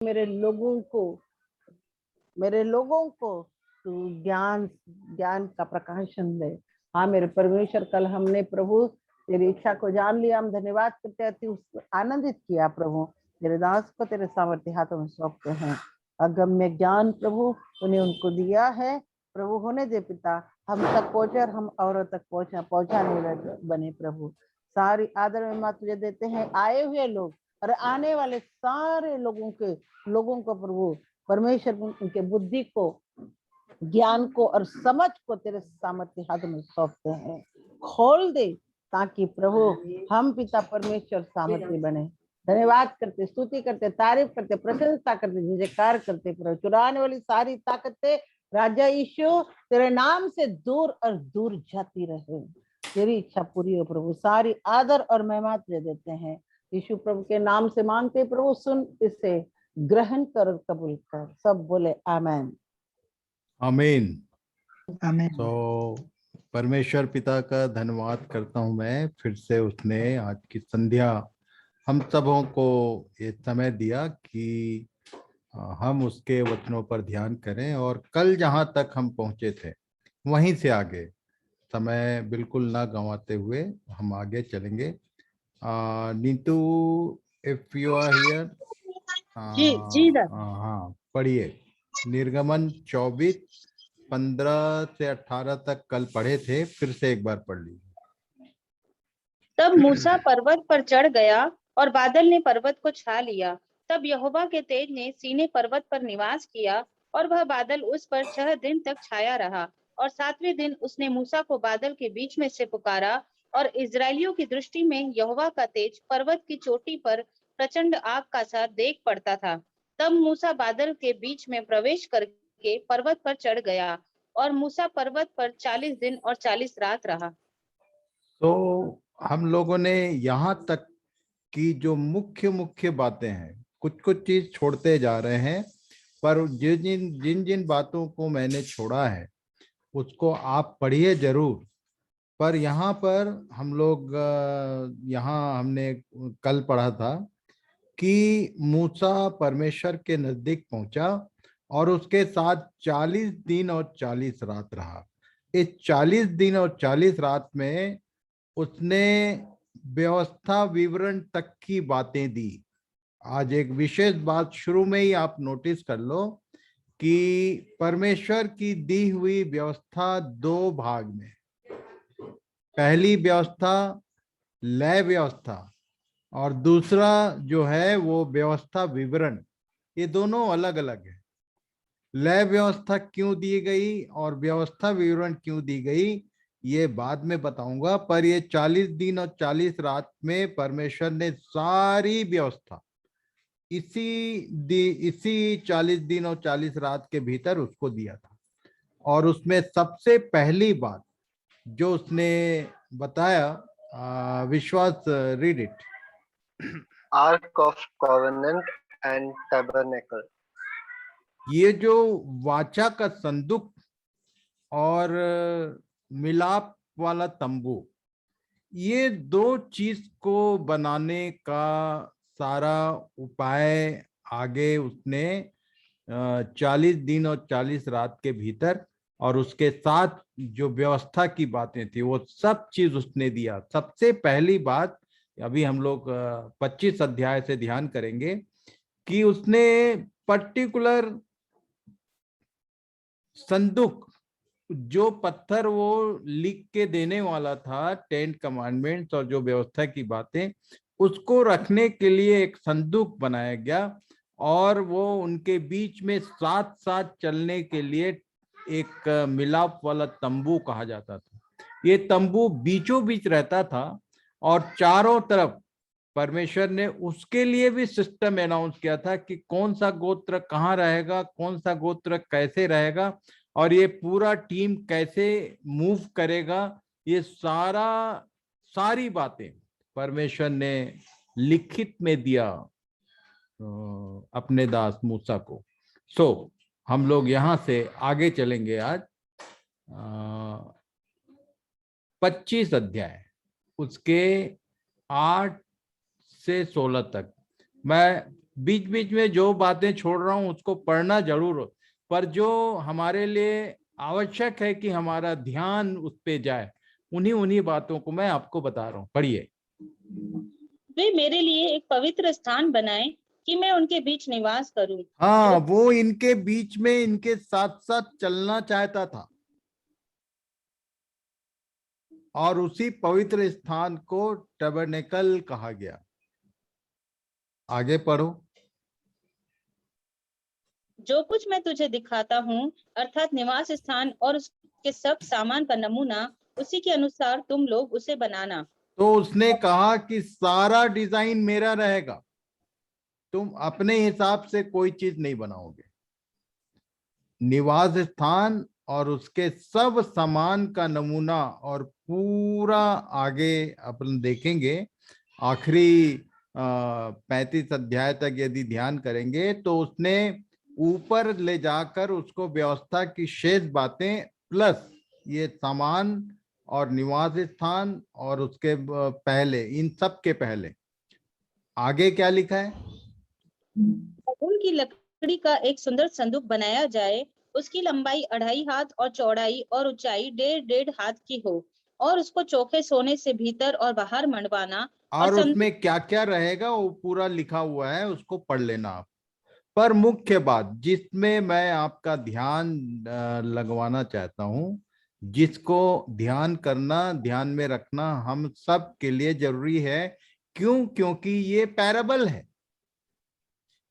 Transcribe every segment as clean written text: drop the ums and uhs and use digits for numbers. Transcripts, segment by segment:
मेरे लोगों को तू ज्ञान ज्ञान का प्रकाशन दे। हाँ मेरे परमेश्वर, कल हमने प्रभु तेरी इच्छा को जान लिया, हम धन्यवाद करते हैं, आनंदित किया प्रभु। तेरे दास को तेरे सामर्थ्य हाथों में सौंपते हैं। अगम्य ज्ञान प्रभु उन्हें उनको दिया है प्रभु। होने दे पिता, हम तक पहुंचे और हम औरों तक पहुंचाने बने प्रभु। सारी आदर में मां तुझे देते हैं। आए हुए लोग और आने वाले सारे लोगों को प्रभु परमेश्वर उनके बुद्धि को, ज्ञान को और समझ को तेरे सामर्थ्य हाथ में सौंपते हैं। खोल दे ताकि प्रभु हम पिता परमेश्वर सामर्थ्य बने। धन्यवाद करते, स्तुति करते, तारीफ करते, प्रशंसा करते, जयकार करते प्रभु। चुराने वाली सारी ताकतें राजा यीशु तेरे नाम से दूर और दूर जाती रहे। तेरी इच्छा पूरी हो प्रभु। सारी आदर और महिमा तुझे देते हैं यीशु प्रभु के नाम से मांगते प्रभु। सुन, इसे ग्रहण कर और कबूल कर। सब बोले आमीन। आमीन। आमीन। तो परमेश्वर पिता का धन्यवाद करता हूं मैं, फिर से उसने आज की संध्या हम सबों को ये समय दिया कि हम उसके वचनों पर ध्यान करें, और कल जहां तक हम पहुंचे थे वहीं से आगे समय बिल्कुल ना गंवाते हुए हम आगे चलेंगे। Neetu, if you are here, जी जी हाँ पढ़िए। निर्गमन 24 15 से 18 तक कल पढ़े थे, फिर से एक बार पढ़ लीजिए। तब मूसा पर्वत पर चढ़ गया और बादल ने पर्वत को छा लिया। तब यहोवा के तेज ने सीनै पर्वत पर निवास किया और वह बादल उस पर 6 दिन तक छाया रहा। और 7वें दिन उसने मूसा को बादल के बीच में से पुकारा, और इजरायलियों की दृष्टि में यहोवा का तेज पर्वत की चोटी पर प्रचंड आग का सा देख पड़ता था। तब मूसा बादल के बीच में प्रवेश करके पर्वत पर चढ़ गया, और मूसा पर्वत पर 40 दिन और 40 रात रहा। तो हम लोगों ने यहाँ तक की जो मुख्य मुख्य बातें हैं, कुछ कुछ चीज छोड़ते जा रहे हैं, पर जिन जिन बातों को मैंने छोड़ा है उसको आप पढ़िए जरूर। पर यहाँ पर हम लोग यहाँ हमने कल पढ़ा था कि मूसा परमेश्वर के नजदीक पहुंचा और उसके साथ 40 दिन और 40 रात रहा। इस 40 दिन और 40 रात में उसने व्यवस्था विवरण तक की बातें दी। आज एक विशेष बात शुरू में ही आप नोटिस कर लो कि परमेश्वर की दी हुई व्यवस्था 2 भाग में। पहली व्यवस्था लय व्यवस्था, और दूसरा जो है वो व्यवस्था विवरण। ये दोनों अलग अलग है। लय व्यवस्था क्यों दी गई और व्यवस्था विवरण क्यों दी गई ये बाद में बताऊंगा, पर ये 40 दिन और 40 रात में परमेश्वर ने सारी व्यवस्था इसी 40 दिन और 40 रात के भीतर उसको दिया था। और उसमें सबसे पहली बात जो उसने बताया, विश्वास, read it. Arc of covenant and tabernacle. ये जो वाचा का संदूक और मिलाप वाला तंबू, ये 2 चीज को बनाने का सारा उपाय आगे उसने 40 दिन और 40 रात के भीतर, और उसके साथ जो व्यवस्था की बातें थी वो सब चीज उसने दिया। सबसे पहली बात अभी हम लोग 25 अध्याय से ध्यान करेंगे कि उसने पर्टिकुलर संदूक, जो पत्थर वो लिख के देने वाला था 10 कमांडमेंट्स और जो व्यवस्था की बातें, उसको रखने के लिए एक संदूक बनाया गया, और वो उनके बीच में साथ साथ चलने के लिए एक मिलाप वाला तंबू कहा जाता था। ये तंबू बीचों बीच रहता था और चारों तरफ परमेश्वर ने उसके लिए भी सिस्टम अनाउंस किया था कि कौन सा गोत्र कहाँ रहेगा, कौन सा गोत्र कैसे रहेगा, और ये पूरा टीम कैसे मूव करेगा। ये सारी बातें परमेश्वर ने लिखित में दिया अपने दास मूसा को। हम लोग यहां से आगे चलेंगे आज 25 अध्याय उसके 8 से 16 तक। मैं बीच बीच में जो बातें छोड़ रहा हूं उसको पढ़ना जरूर हो, पर जो हमारे लिए आवश्यक है कि हमारा ध्यान उस पे जाए, उन्हीं उन्हीं बातों को मैं आपको बता रहा हूं। पढ़िए। वे मेरे लिए एक पवित्र स्थान बनाए कि मैं उनके बीच निवास करूं। हाँ, वो इनके बीच में इनके साथ साथ चलना चाहता था, और उसी पवित्र स्थान को टबरनेकल कहा गया। आगे पढ़ो। जो कुछ मैं तुझे दिखाता हूँ, अर्थात निवास स्थान और उसके सब सामान का नमूना, उसी के अनुसार तुम लोग उसे बनाना। तो उसने कहा कि सारा डिजाइन मेरा रहेगा, तुम अपने हिसाब से कोई चीज नहीं बनाओगे। निवास स्थान और उसके सब सामान का नमूना, और पूरा आगे अपन देखेंगे आखिरी 35 अध्याय तक यदि ध्यान करेंगे तो उसने ऊपर ले जाकर उसको व्यवस्था की शेष बातें प्लस ये सामान और निवास स्थान और उसके पहले, इन सब के पहले आगे क्या लिखा है? बबूल की लकड़ी का एक सुंदर संदूक बनाया जाए, उसकी लंबाई 2.5 हाथ और चौड़ाई और ऊंचाई 1.5 हाथ की हो, और उसको चोखे सोने से भीतर और बाहर मंडवाना। और उसमें क्या क्या रहेगा वो पूरा लिखा हुआ है, उसको पढ़ लेना आप। पर मुख्य बात जिसमें मैं आपका ध्यान लगवाना चाहता हूं, जिसको ध्यान करना, ध्यान में रखना हम सब के लिए जरूरी है। क्यों? क्योंकि ये पैराबल है।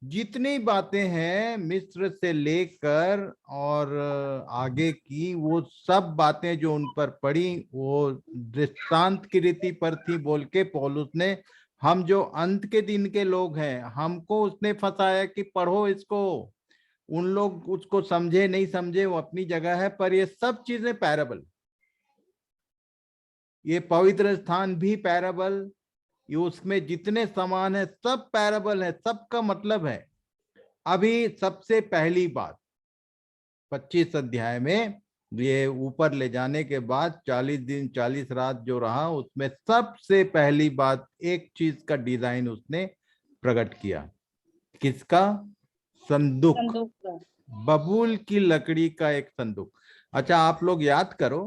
जितनी बातें हैं मिस्र से लेकर और आगे की, वो सब बातें जो उन पर पड़ी वो दृष्टांत की रीति पर थी बोल के पौलुस ने, हम जो अंत के दिन के लोग हैं हमको उसने फंसाया कि पढ़ो इसको। उन लोग उसको समझे नहीं समझे वो अपनी जगह है, पर ये सब चीजें पैराबल। ये पवित्र स्थान भी पैराबल, ये उसमें जितने सामान है सब पैराबल है, सबका मतलब है। अभी सबसे पहली बात 25 अध्याय में ये ऊपर ले जाने के बाद 40 दिन 40 रात जो रहा, उसमें सबसे पहली बात एक चीज का डिजाइन उसने प्रकट किया। किसका? संदूक। बबूल की लकड़ी का एक संदूक। अच्छा, आप लोग याद करो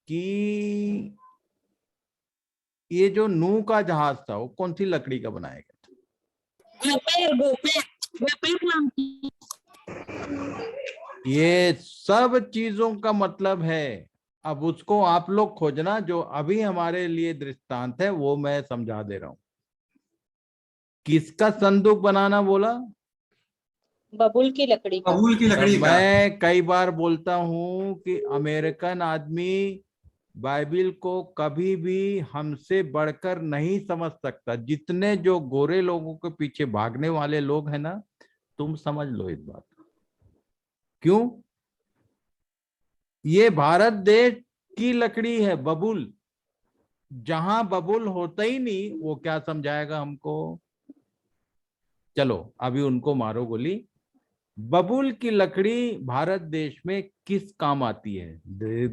कि ये जो नूह का जहाज था वो कौन सी लकड़ी का बनाया गया था? ये सब चीजों का मतलब है। अब उसको आप लोग खोजना, जो अभी हमारे लिए दृष्टांत है वो मैं समझा दे रहा हूं। किसका संदूक बनाना बोला? बबूल की लकड़ी का। बबूल की लकड़ी का। मैं कई बार बोलता हूं कि अमेरिकन आदमी बाइबिल को कभी भी हमसे बढ़कर नहीं समझ सकता। जितने जो गोरे लोगों के पीछे भागने वाले लोग हैं ना, तुम समझ लो इस बात को। क्यों? ये भारत देश की लकड़ी है बबूल। जहां बबूल होता ही नहीं वो क्या समझाएगा हमको? चलो अभी उनको मारो गोली। बबूल की लकड़ी भारत देश में किस काम आती है?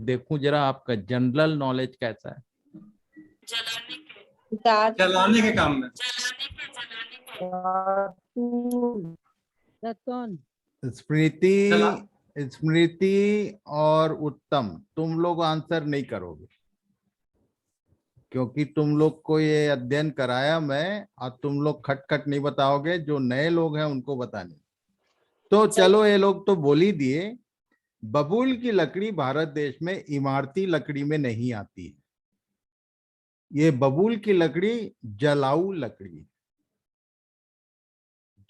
देखूं जरा आपका जनरल नॉलेज कैसा है। जलाने के काम में। स्मृति, जला स्मृति और उत्तम, तुम लोग आंसर नहीं करोगे क्योंकि तुम लोग को ये अध्ययन कराया मैं, और तुम लोग खटखट नहीं बताओगे। जो नए लोग हैं उनको बताने। तो चलो ये लोग तो बोल ही दिए। बबूल की लकड़ी भारत देश में इमारती लकड़ी में नहीं आती है। ये बबूल की लकड़ी जलाऊ लकड़ी।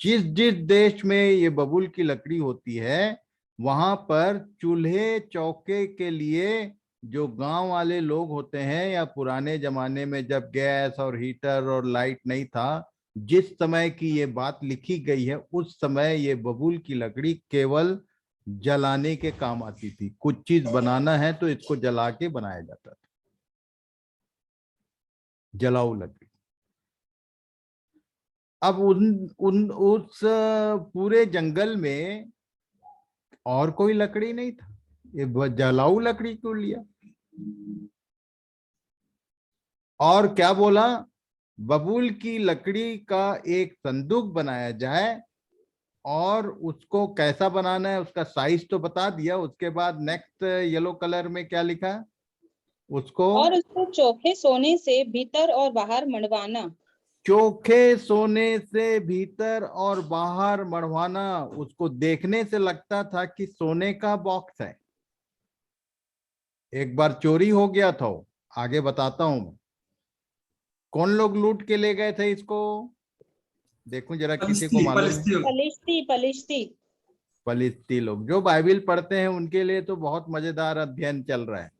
जिस जिस देश में ये बबूल की लकड़ी होती है वहां पर चूल्हे चौके के लिए जो गांव वाले लोग होते हैं, या पुराने जमाने में जब गैस और हीटर और लाइट नहीं था, जिस समय की ये बात लिखी गई है उस समय ये बबूल की लकड़ी केवल जलाने के काम आती थी। कुछ चीज बनाना है तो इसको जला के बनाया जाता था, जलाऊ लकड़ी। अब उस पूरे जंगल में और कोई लकड़ी नहीं था, ये जलाऊ लकड़ी क्यों लिया? और क्या बोला? बबूल की लकड़ी का एक संदूक बनाया जाए, और उसको कैसा बनाना है उसका साइज तो बता दिया। उसके बाद नेक्स्ट येलो कलर में क्या लिखा है उसको? और उसको चोखे सोने से भीतर और बाहर मढ़वाना। चोखे सोने से भीतर और बाहर मढ़वाना। उसको देखने से लगता था कि सोने का बॉक्स है। एक बार चोरी हो गया था वो, आगे बताता हूं मैं। कौन लोग लूट के ले गए थे इसको? देखो जरा किसी को पलिश्ती मालूम है? पलिश्ती होगी। पलिश्ती पलिश्ती। फलिस्ती लोग। जो बाइबिल पढ़ते हैं उनके लिए तो बहुत मजेदार अध्ययन चल रहा है।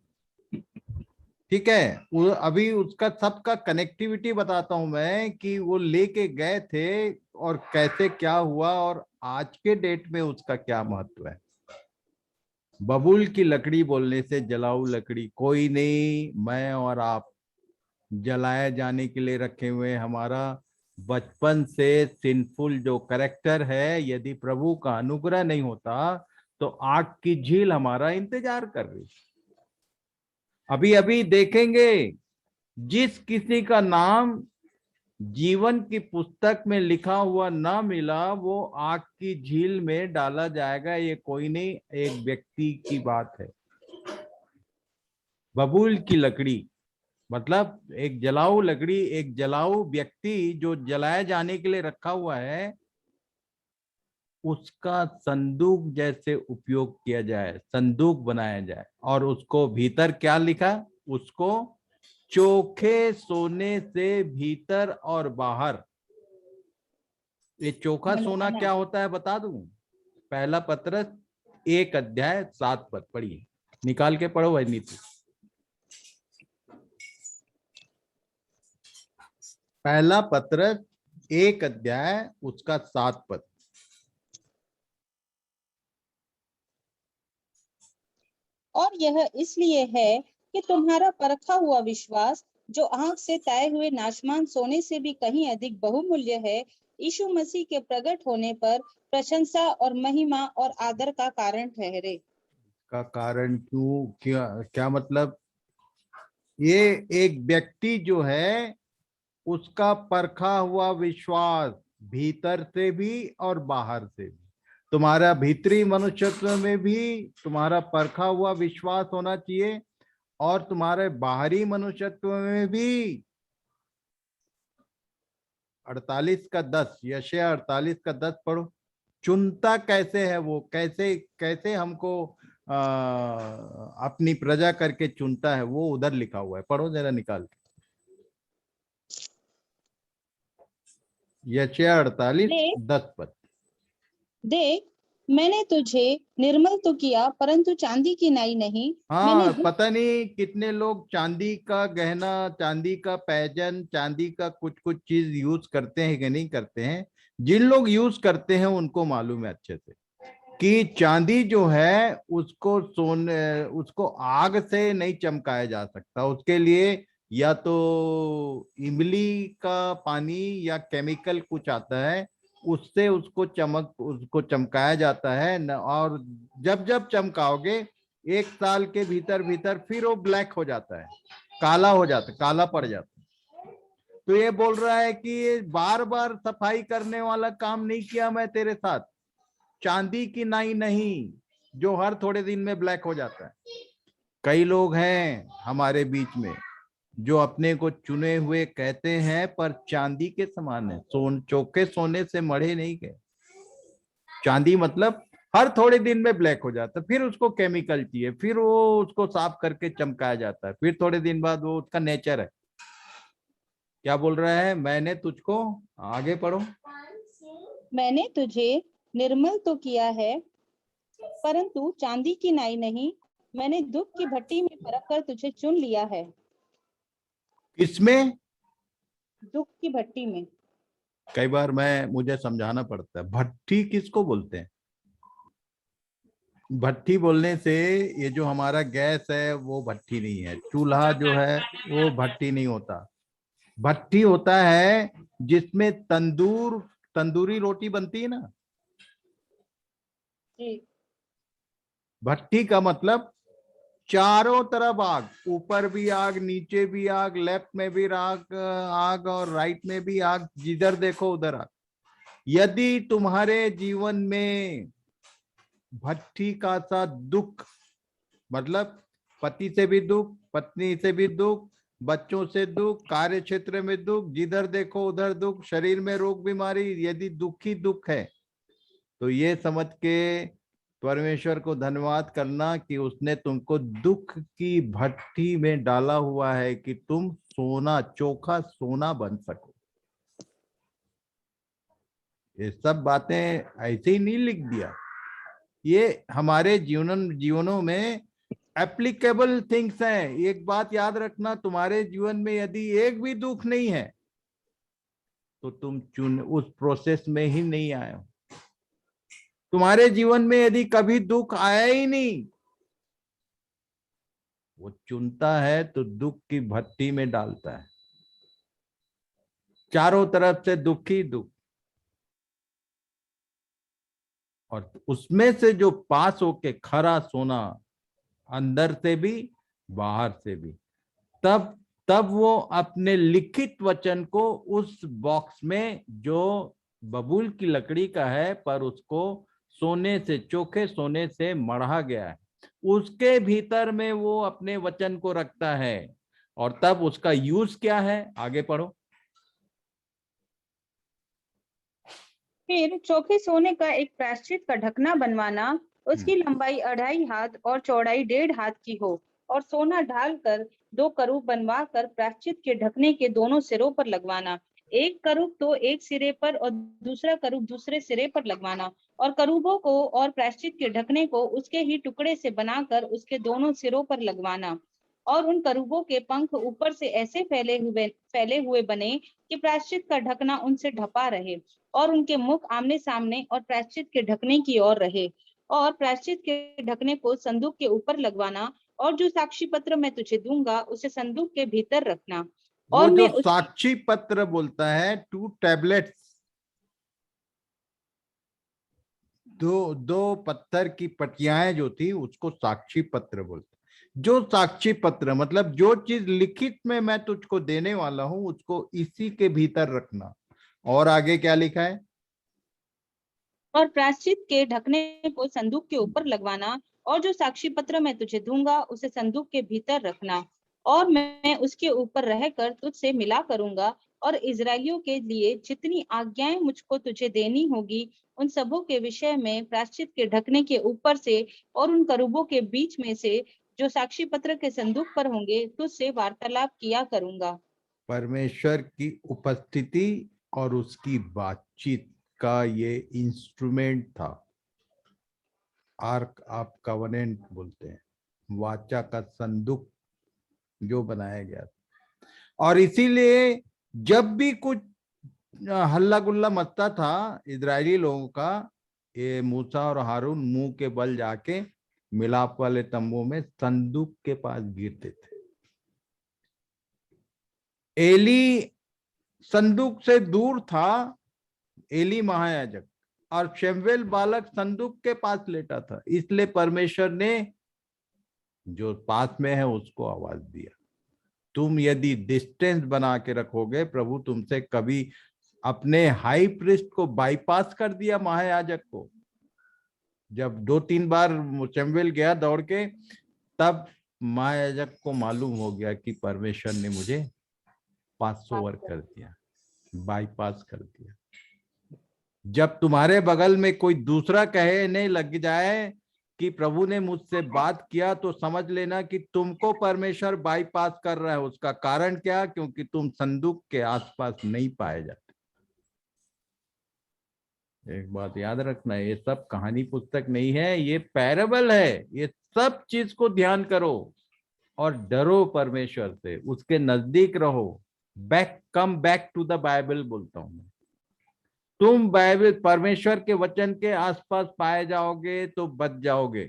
ठीक है, वो अभी उसका सबका कनेक्टिविटी बताता हूं मैं कि वो लेके गए थे और कैसे क्या हुआ और आज के डेट में उसका क्या महत्व है। बबूल की लकड़ी बोलने से जलाऊ लकड़ी कोई नहीं, मैं और आप जलाए जाने के लिए रखे हुए। हमारा बचपन से सिंफुल जो करेक्टर है, यदि प्रभु का अनुग्रह नहीं होता तो आग की झील हमारा इंतजार कर रही। अभी अभी देखेंगे, जिस किसी का नाम जीवन की पुस्तक में लिखा हुआ ना मिला, वो आग की झील में डाला जाएगा। ये कोई नहीं, एक व्यक्ति की बात है। बबूल की लकड़ी मतलब एक जलाऊ लकड़ी, एक जलाऊ व्यक्ति जो जलाए जाने के लिए रखा हुआ है, उसका संदूक जैसे उपयोग किया जाए, संदूक बनाया जाए। और उसको भीतर क्या लिखा? उसको चोखे सोने से भीतर और बाहर। ये चोखा सोना मढ़वाना। क्या होता है बता दूं? पहला पत्रस 1 अध्याय 7 पद पढ़िए, निकाल के पढ़ो भाई नीति। पहला पत्रस 1 अध्याय उसका 7 पद। और यह इसलिए है कि तुम्हारा परखा हुआ विश्वास, जो आंख से ताए हुए नाशमान सोने से भी कहीं अधिक बहुमूल्य है, यीशु मसीह के प्रकट होने पर प्रशंसा और महिमा और आदर का कारण ठहरे। का कारण क्यों? क्या क्या मतलब? ये एक व्यक्ति जो है उसका परखा हुआ विश्वास, भीतर से भी और बाहर से भी। तुम्हारा भीतरी मनुष्यत्व में भी तुम्हारा परखा हुआ विश्वास होना चाहिए, और तुम्हारे बाहरी मनुष्यत्व में भी। 48 का 10, यशायाह 48 का 10 पढ़ो। चुनता कैसे है वो, कैसे कैसे हमको अपनी प्रजा करके चुनता है, वो उधर लिखा हुआ है। पढ़ो जरा निकाल के, यशायाह 48 देख 10 पद। देख, मैंने तुझे निर्मल तो किया, परंतु चांदी की नाई नहीं। मैंने हाँ, पता नहीं कितने लोग चांदी का गहना, चांदी का पैजन, चांदी का कुछ कुछ चीज यूज करते हैं कि नहीं करते हैं। जिन लोग यूज करते हैं उनको मालूम है अच्छे से कि चांदी जो है उसको सोने, उसको आग से नहीं चमकाया जा सकता। उसके लिए या तो इमली का पानी या केमिकल कुछ आता है, उससे उसको चमकाया जाता है न। और जब जब चमकाओगे 1 साल के भीतर भीतर फिर वो ब्लैक हो जाता है, काला हो जाता है, काला पड़ जाता है। तो ये बोल रहा है कि ये बार बार सफाई करने वाला काम नहीं किया मैं तेरे साथ। चांदी की नाई नहीं जो हर थोड़े दिन में ब्लैक हो जाता है। कई लोग हैं हमारे बीच में जो अपने को चुने हुए कहते हैं, पर चांदी के समान है, चोखे सोने से मढ़े नहीं गए। चांदी मतलब हर थोड़े दिन में ब्लैक हो जाता है, फिर उसको केमिकल चाहिए, फिर वो उसको साफ करके चमकाया जाता है, फिर थोड़े दिन बाद वो उसका नेचर है। क्या बोल रहा है? मैंने तुझको, आगे पढ़ो। मैंने तुझे निर्मल तो किया है, परंतु चांदी की नाई नहीं। मैंने दुख की भट्टी में परख कर तुझे चुन लिया है। इसमें दुख की भट्टी में। कई बार मुझे समझाना पड़ता है, भट्टी किसको बोलते हैं? भट्टी बोलने से ये जो हमारा गैस है वो भट्टी नहीं है, चूल्हा जो है वो भट्टी नहीं होता। भट्टी होता है जिसमें तंदूरी रोटी बनती है ना। जी। भट्टी का मतलब चारों तरफ आग, ऊपर भी आग, नीचे भी आग, लेफ्ट में भी आग, आग और राइट में भी आग, जिधर देखो उधर आग। यदि तुम्हारे जीवन में भट्ठी का सा दुख, मतलब पति से भी दुख, पत्नी से भी दुख, बच्चों से दुख, कार्य क्षेत्र में दुख, जिधर देखो उधर दुख, शरीर में रोग बीमारी, यदि दुख ही दुख है, तो ये समझ के परमेश्वर को धन्यवाद करना कि उसने तुमको दुख की भट्टी में डाला हुआ है कि तुम सोना, चोखा सोना बन सको। ये सब बातें ऐसे ही नहीं लिख दिया, ये हमारे जीवनों में एप्लीकेबल थिंग्स हैं। एक बात याद रखना, तुम्हारे जीवन में यदि एक भी दुख नहीं है तो तुम उस प्रोसेस में ही नहीं आए हो। तुम्हारे जीवन में यदि कभी दुख आया ही नहीं, वो चुनता है तो दुख की भट्टी में डालता है, चारों तरफ से दुख ही दुख, और उसमें से जो पास होके खरा सोना, अंदर से भी बाहर से भी, तब वो अपने लिखित वचन को उस बॉक्स में जो बबूल की लकड़ी का है पर उसको सोने से, चोखे सोने से मढ़ा गया है, उसके भीतर में वो अपने वचन को रखता है। और तब उसका यूज क्या है, आगे पढ़ो। फिर चोखे सोने का एक प्रायश्चित का ढकना बनवाना, उसकी लंबाई 2.5 हाथ और चौड़ाई 1.5 हाथ की हो, और सोना ढालकर 2 करूब बनवा कर प्रायश्चित के ढकने के दोनों सिरों पर लगवाना, एक करूब तो एक सिरे पर और दूसरा करूब दूसरे सिरे पर लगवाना, और करूबों को और प्रायश्चित के ढकने को उसके ही टुकड़े से बनाकर उसके दोनों सिरों पर लगवाना। और उन करूबों के पंख ऊपर से ऐसे फैले हुए बने कि प्रायश्चित का ढकना उनसे ढपा रहे, और उनके मुख आमने सामने और प्रायश्चित के ढकने की ओर रहे। और प्रायश्चित के ढकने को संदूक के ऊपर लगवाना, और जो साक्षी पत्र मैं तुझे दूंगा उसे संदूक के भीतर रखना। वो और जो मैं उसकी साक्षी पत्र बोलता है, 2 टैबलेट्स, दो पत्थर की पटियाएं जो थी उसको साक्षी पत्र बोलते। जो साक्षी पत्र मतलब जो चीज लिखित में मैं तुझको देने वाला हूं उसको इसी के भीतर रखना। और आगे क्या लिखा है? और प्रायश्चित के ढकने को संदूक के ऊपर लगवाना, और जो साक्षी पत्र मैं तुझे दूंगा उसे संदूक के भीतर रखना। और मैं उसके ऊपर रहकर तुझसे मिला करूंगा, और इजरायलियों के लिए जितनी आज्ञाएं मुझको तुझे देनी होगी उन सबों के विषय में प्रायश्चित के ढकने के ऊपर से और उन करूबों के बीच में से जो साक्षी पत्र के संदूक पर होंगे तुझसे वार्तालाप किया करूंगा। परमेश्वर की उपस्थिति और उसकी बातचीत का ये इंस्ट्रूमेंट था। आर्क ऑफ कवनेंट बोलते हैं, वाचा का संदूक जो बनाया गया था। और इसीलिए जब भी कुछ हल्ला गुल्ला मचता था इजरायली लोगों का, ये मूसा और हारून मुंह के बल जाके मिलाप वाले तंबू में संदूक के पास गिरते थे। एली संदूक से दूर था, एली महायाजक, और शमूएल बालक संदूक के पास लेटा था, इसलिए परमेश्वर ने जो पास में है उसको आवाज दिया। तुम यदि डिस्टेंस बना के रखोगे, प्रभु तुमसे कभी अपने हाई प्रीस्ट को बाईपास कर दिया, महायाजक को। जब 2-3 बार शमूएल गया दौड़ के, तब महायाजक को मालूम हो गया कि परमेश्वर ने मुझे 500 वर्ग कर दिया, बाईपास कर दिया। जब तुम्हारे बगल में कोई दूसरा कहने लग जाए कि प्रभु ने मुझसे बात किया, तो समझ लेना कि तुमको परमेश्वर बाईपास कर रहा है। उसका कारण क्या? क्योंकि तुम संदूक के आसपास नहीं पाए जाते। एक बात याद रखना, ये सब कहानी पुस्तक नहीं है, ये पैराबल है। ये सब चीज को ध्यान करो और डरो परमेश्वर से, उसके नजदीक रहो। Come back to the Bible बोलता हूं मैं। तुम बाइबल परमेश्वर के वचन के आसपास पाए जाओगे तो बच जाओगे।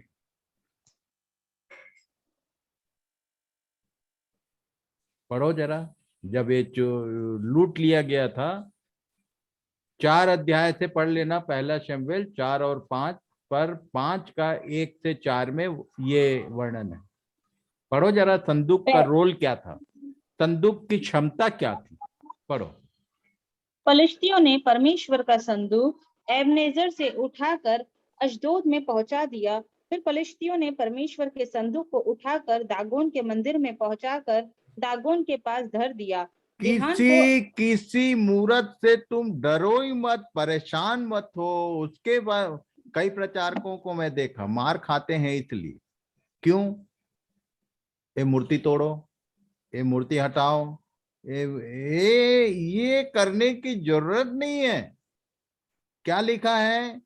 पढ़ो जरा, जब ये लूट लिया गया था, 4 अध्याय से पढ़ लेना, पहला शमूएल 4 और 5, पर 5 का 1 से 4 में ये वर्णन है। पढ़ो जरा, संदूक का रोल क्या था, संदूक की क्षमता क्या थी, पढ़ो। फलिश्तियों ने परमेश्वर का संदूक एबनेजर से उठाकर अशदोद में पहुंचा दिया। फिर फलिश्तियों ने परमेश्वर के संदूक को उठाकर दागोन के मंदिर में पहुंचाकर दागोन के पास धर दिया। बिहान को किसी मूरत से तुम डरो ही मत, परेशान मत हो। उसके बाद कई प्रचारकों को मैं देखा मार खाते हैं इसलिए, क्यों? ये मूर्ति तोड़ो, ये मूर्ति हटाओ, ये करने की जरूरत नहीं है। क्या लिखा है?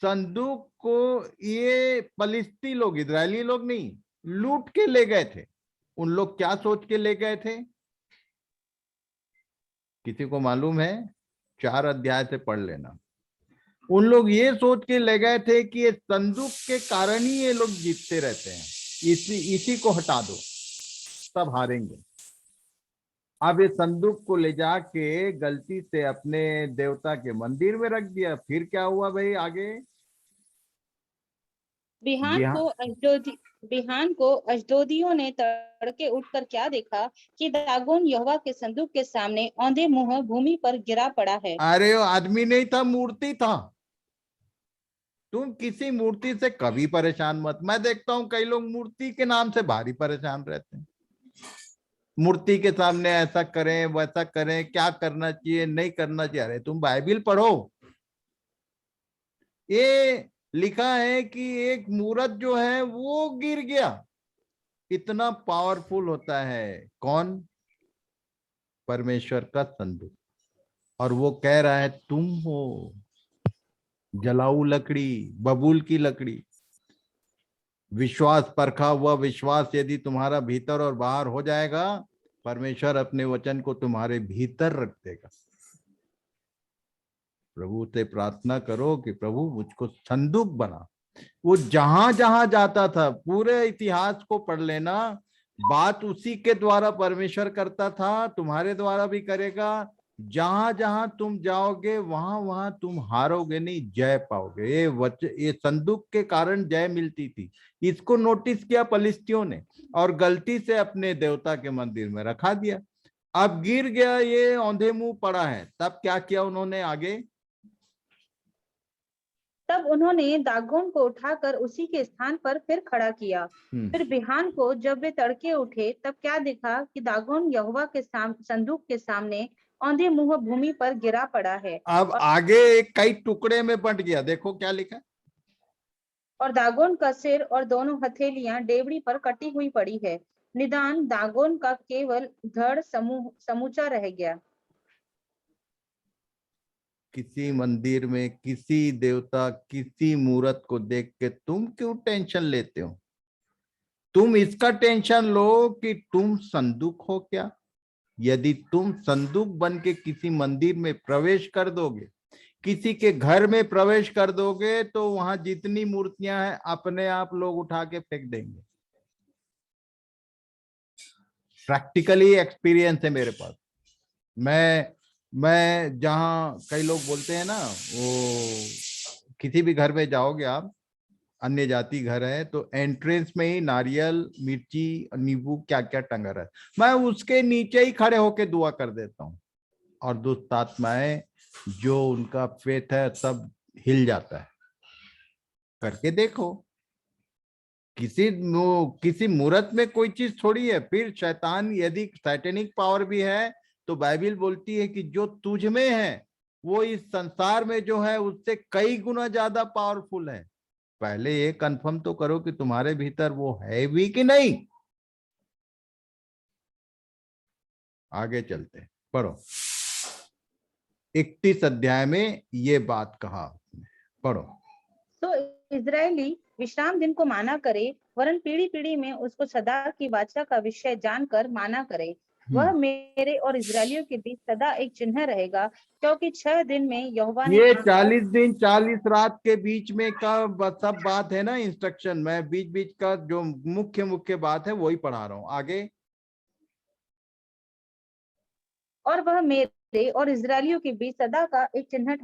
संदूक को ये फलिस्ती लोग, इजरायली लोग नहीं, लूट के ले गए थे। उन लोग क्या सोच के ले गए थे? किसी को मालूम है? 4 अध्याय से पढ़ लेना। उन लोग ये सोच के ले गए थे कि ये संदूक के कारण ही ये लोग जीतते रहते हैं, इसी को हटा दो तब हारेंगे। अब ये संदूक को ले जाके गलती से अपने देवता के मंदिर में रख दिया। फिर क्या हुआ भाई आगे? बिहान को अशदोदियों ने तड़के उठकर क्या देखा कि दागोन यहोवा के संदूक के सामने औंधे मुंह भूमि पर गिरा पड़ा है। अरे वो आदमी नहीं था, मूर्ति था। तुम किसी मूर्ति से कभी परेशान मत। मैं देखता हूं कई लोग मूर्ति के नाम से भारी परेशान रहते हैं। मूर्ति के सामने ऐसा करें वैसा करें, क्या करना चाहिए नहीं करना चाहिए। अरे तुम बाइबिल पढ़ो। ये लिखा है कि एक मूरत जो है वो गिर गया। इतना पावरफुल होता है कौन? परमेश्वर का संदूक। और वो कह रहा है तुम हो जलाऊ लकड़ी, बबूल की लकड़ी। विश्वास, परखा हुआ विश्वास यदि तुम्हारा भीतर और बाहर हो जाएगा, परमेश्वर अपने वचन को तुम्हारे भीतर रख देगा। प्रभु से प्रार्थना करो कि प्रभु मुझको संदूक बना। वो जहां जहां जाता था, पूरे इतिहास को पढ़ लेना, बात उसी के द्वारा परमेश्वर करता था, तुम्हारे द्वारा भी करेगा। जहां जहां तुम जाओगे वहां वहां तुम हारोगे नहीं, जय पाओगे। ये संदूक के कारण जय मिलती थी। इसको नोटिस किया फलिस्तियों ने और गलती से अपने देवता के मंदिर में रखा दिया। अब गिर गया, ये औंधे मुंह पड़ा है। तब क्या किया उन्होंने आगे? तब उन्होंने दागोन को उठाकर उसी के स्थान पर फिर खड़ा किया। फिर बिहान को जब वे तड़के उठे तब क्या देखा कि दागोन यहोवा के संदूक के सामने औंधे मुंह भूमि पर गिरा पड़ा है। अब आगे कई टुकड़े में बंट गया। देखो क्या लिखा। और दागोन का सिर और दोनों हथेलियां डेवड़ी पर कटी हुई पड़ी है। निदान दागोन का केवल धड़ समूचा रह गया। किसी मंदिर में किसी देवता, किसी मूरत को देख के तुम क्यों टेंशन लेते हो? तुम इसका टेंशन लो कि तुम संदूक हो क्या। यदि तुम संदूक बन के किसी मंदिर में प्रवेश कर दोगे, किसी के घर में प्रवेश कर दोगे, तो वहां जितनी मूर्तियां हैं अपने आप लोग उठा के फेंक देंगे। प्रैक्टिकली एक्सपीरियंस है मेरे पास। मैं जहां कई लोग बोलते हैं ना, वो किसी भी घर में जाओगे आप, अन्य जाति घर है, तो एंट्रेंस में ही नारियल, मिर्ची, नींबू क्या क्या टंगा है। मैं उसके नीचे ही खड़े होके दुआ कर देता हूँ और दुष्ट आत्माएं, जो उनका फेथ है, सब हिल जाता है। करके देखो। किसी मूरत में कोई चीज थोड़ी है। फिर शैतान, यदि सैटेनिक पावर भी है, तो बाइबिल बोलती है कि जो तुझ में है वो इस संसार में जो है उससे कई गुना ज्यादा पावरफुल है। पहले ये कंफर्म तो करो कि तुम्हारे भीतर वो है भी कि नहीं। आगे चलते हैं, पढ़ो। 31 अध्याय में ये बात कहा, पढ़ो। तो इजरायली विश्राम दिन को माना करे, वरन पीढ़ी पीढ़ी में उसको सदा की वाचा का विषय जानकर माना करे। वह मेरे और इजरायलियों के बीच सदा एक चिन्ह रहेगा, क्योंकि 6 दिन में यहोवा ने ये 40 दिन 40 रात के बीच में का सब बात है ना, इंस्ट्रक्शन। मैं बीच बीच का जो मुख्य बात है वही पढ़ा रहा हूं। आगे। और वह मेरे और इजरायलियों के बीच सदा का एक चिन्ह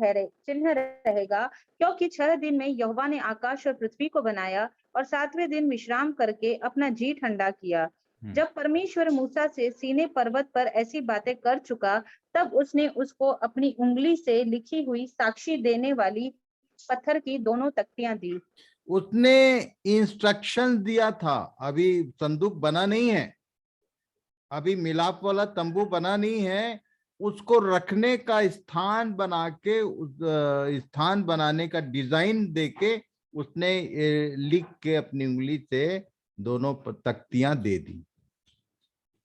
रहेगा, क्योंकि 6 दिन में यहोवा ने आकाश और पृथ्वी को बनाया और 7वें दिन विश्राम करके अपना जी ठंडा किया। जब परमेश्वर मूसा से सीने पर्वत पर ऐसी बातें कर चुका, तब उसने उसको अपनी उंगली से लिखी हुई साक्षी देने वाली पत्थर की दोनों तख्तियां दी। उसने इंस्ट्रक्शन दिया था। अभी संदूक बना नहीं है, अभी मिलाप वाला तंबू बना नहीं है, उसको रखने का स्थान बना के, उस स्थान बनाने का डिजाइन देके उसने लिख के अपनी उंगली से दोनों तख्तियां दे दी।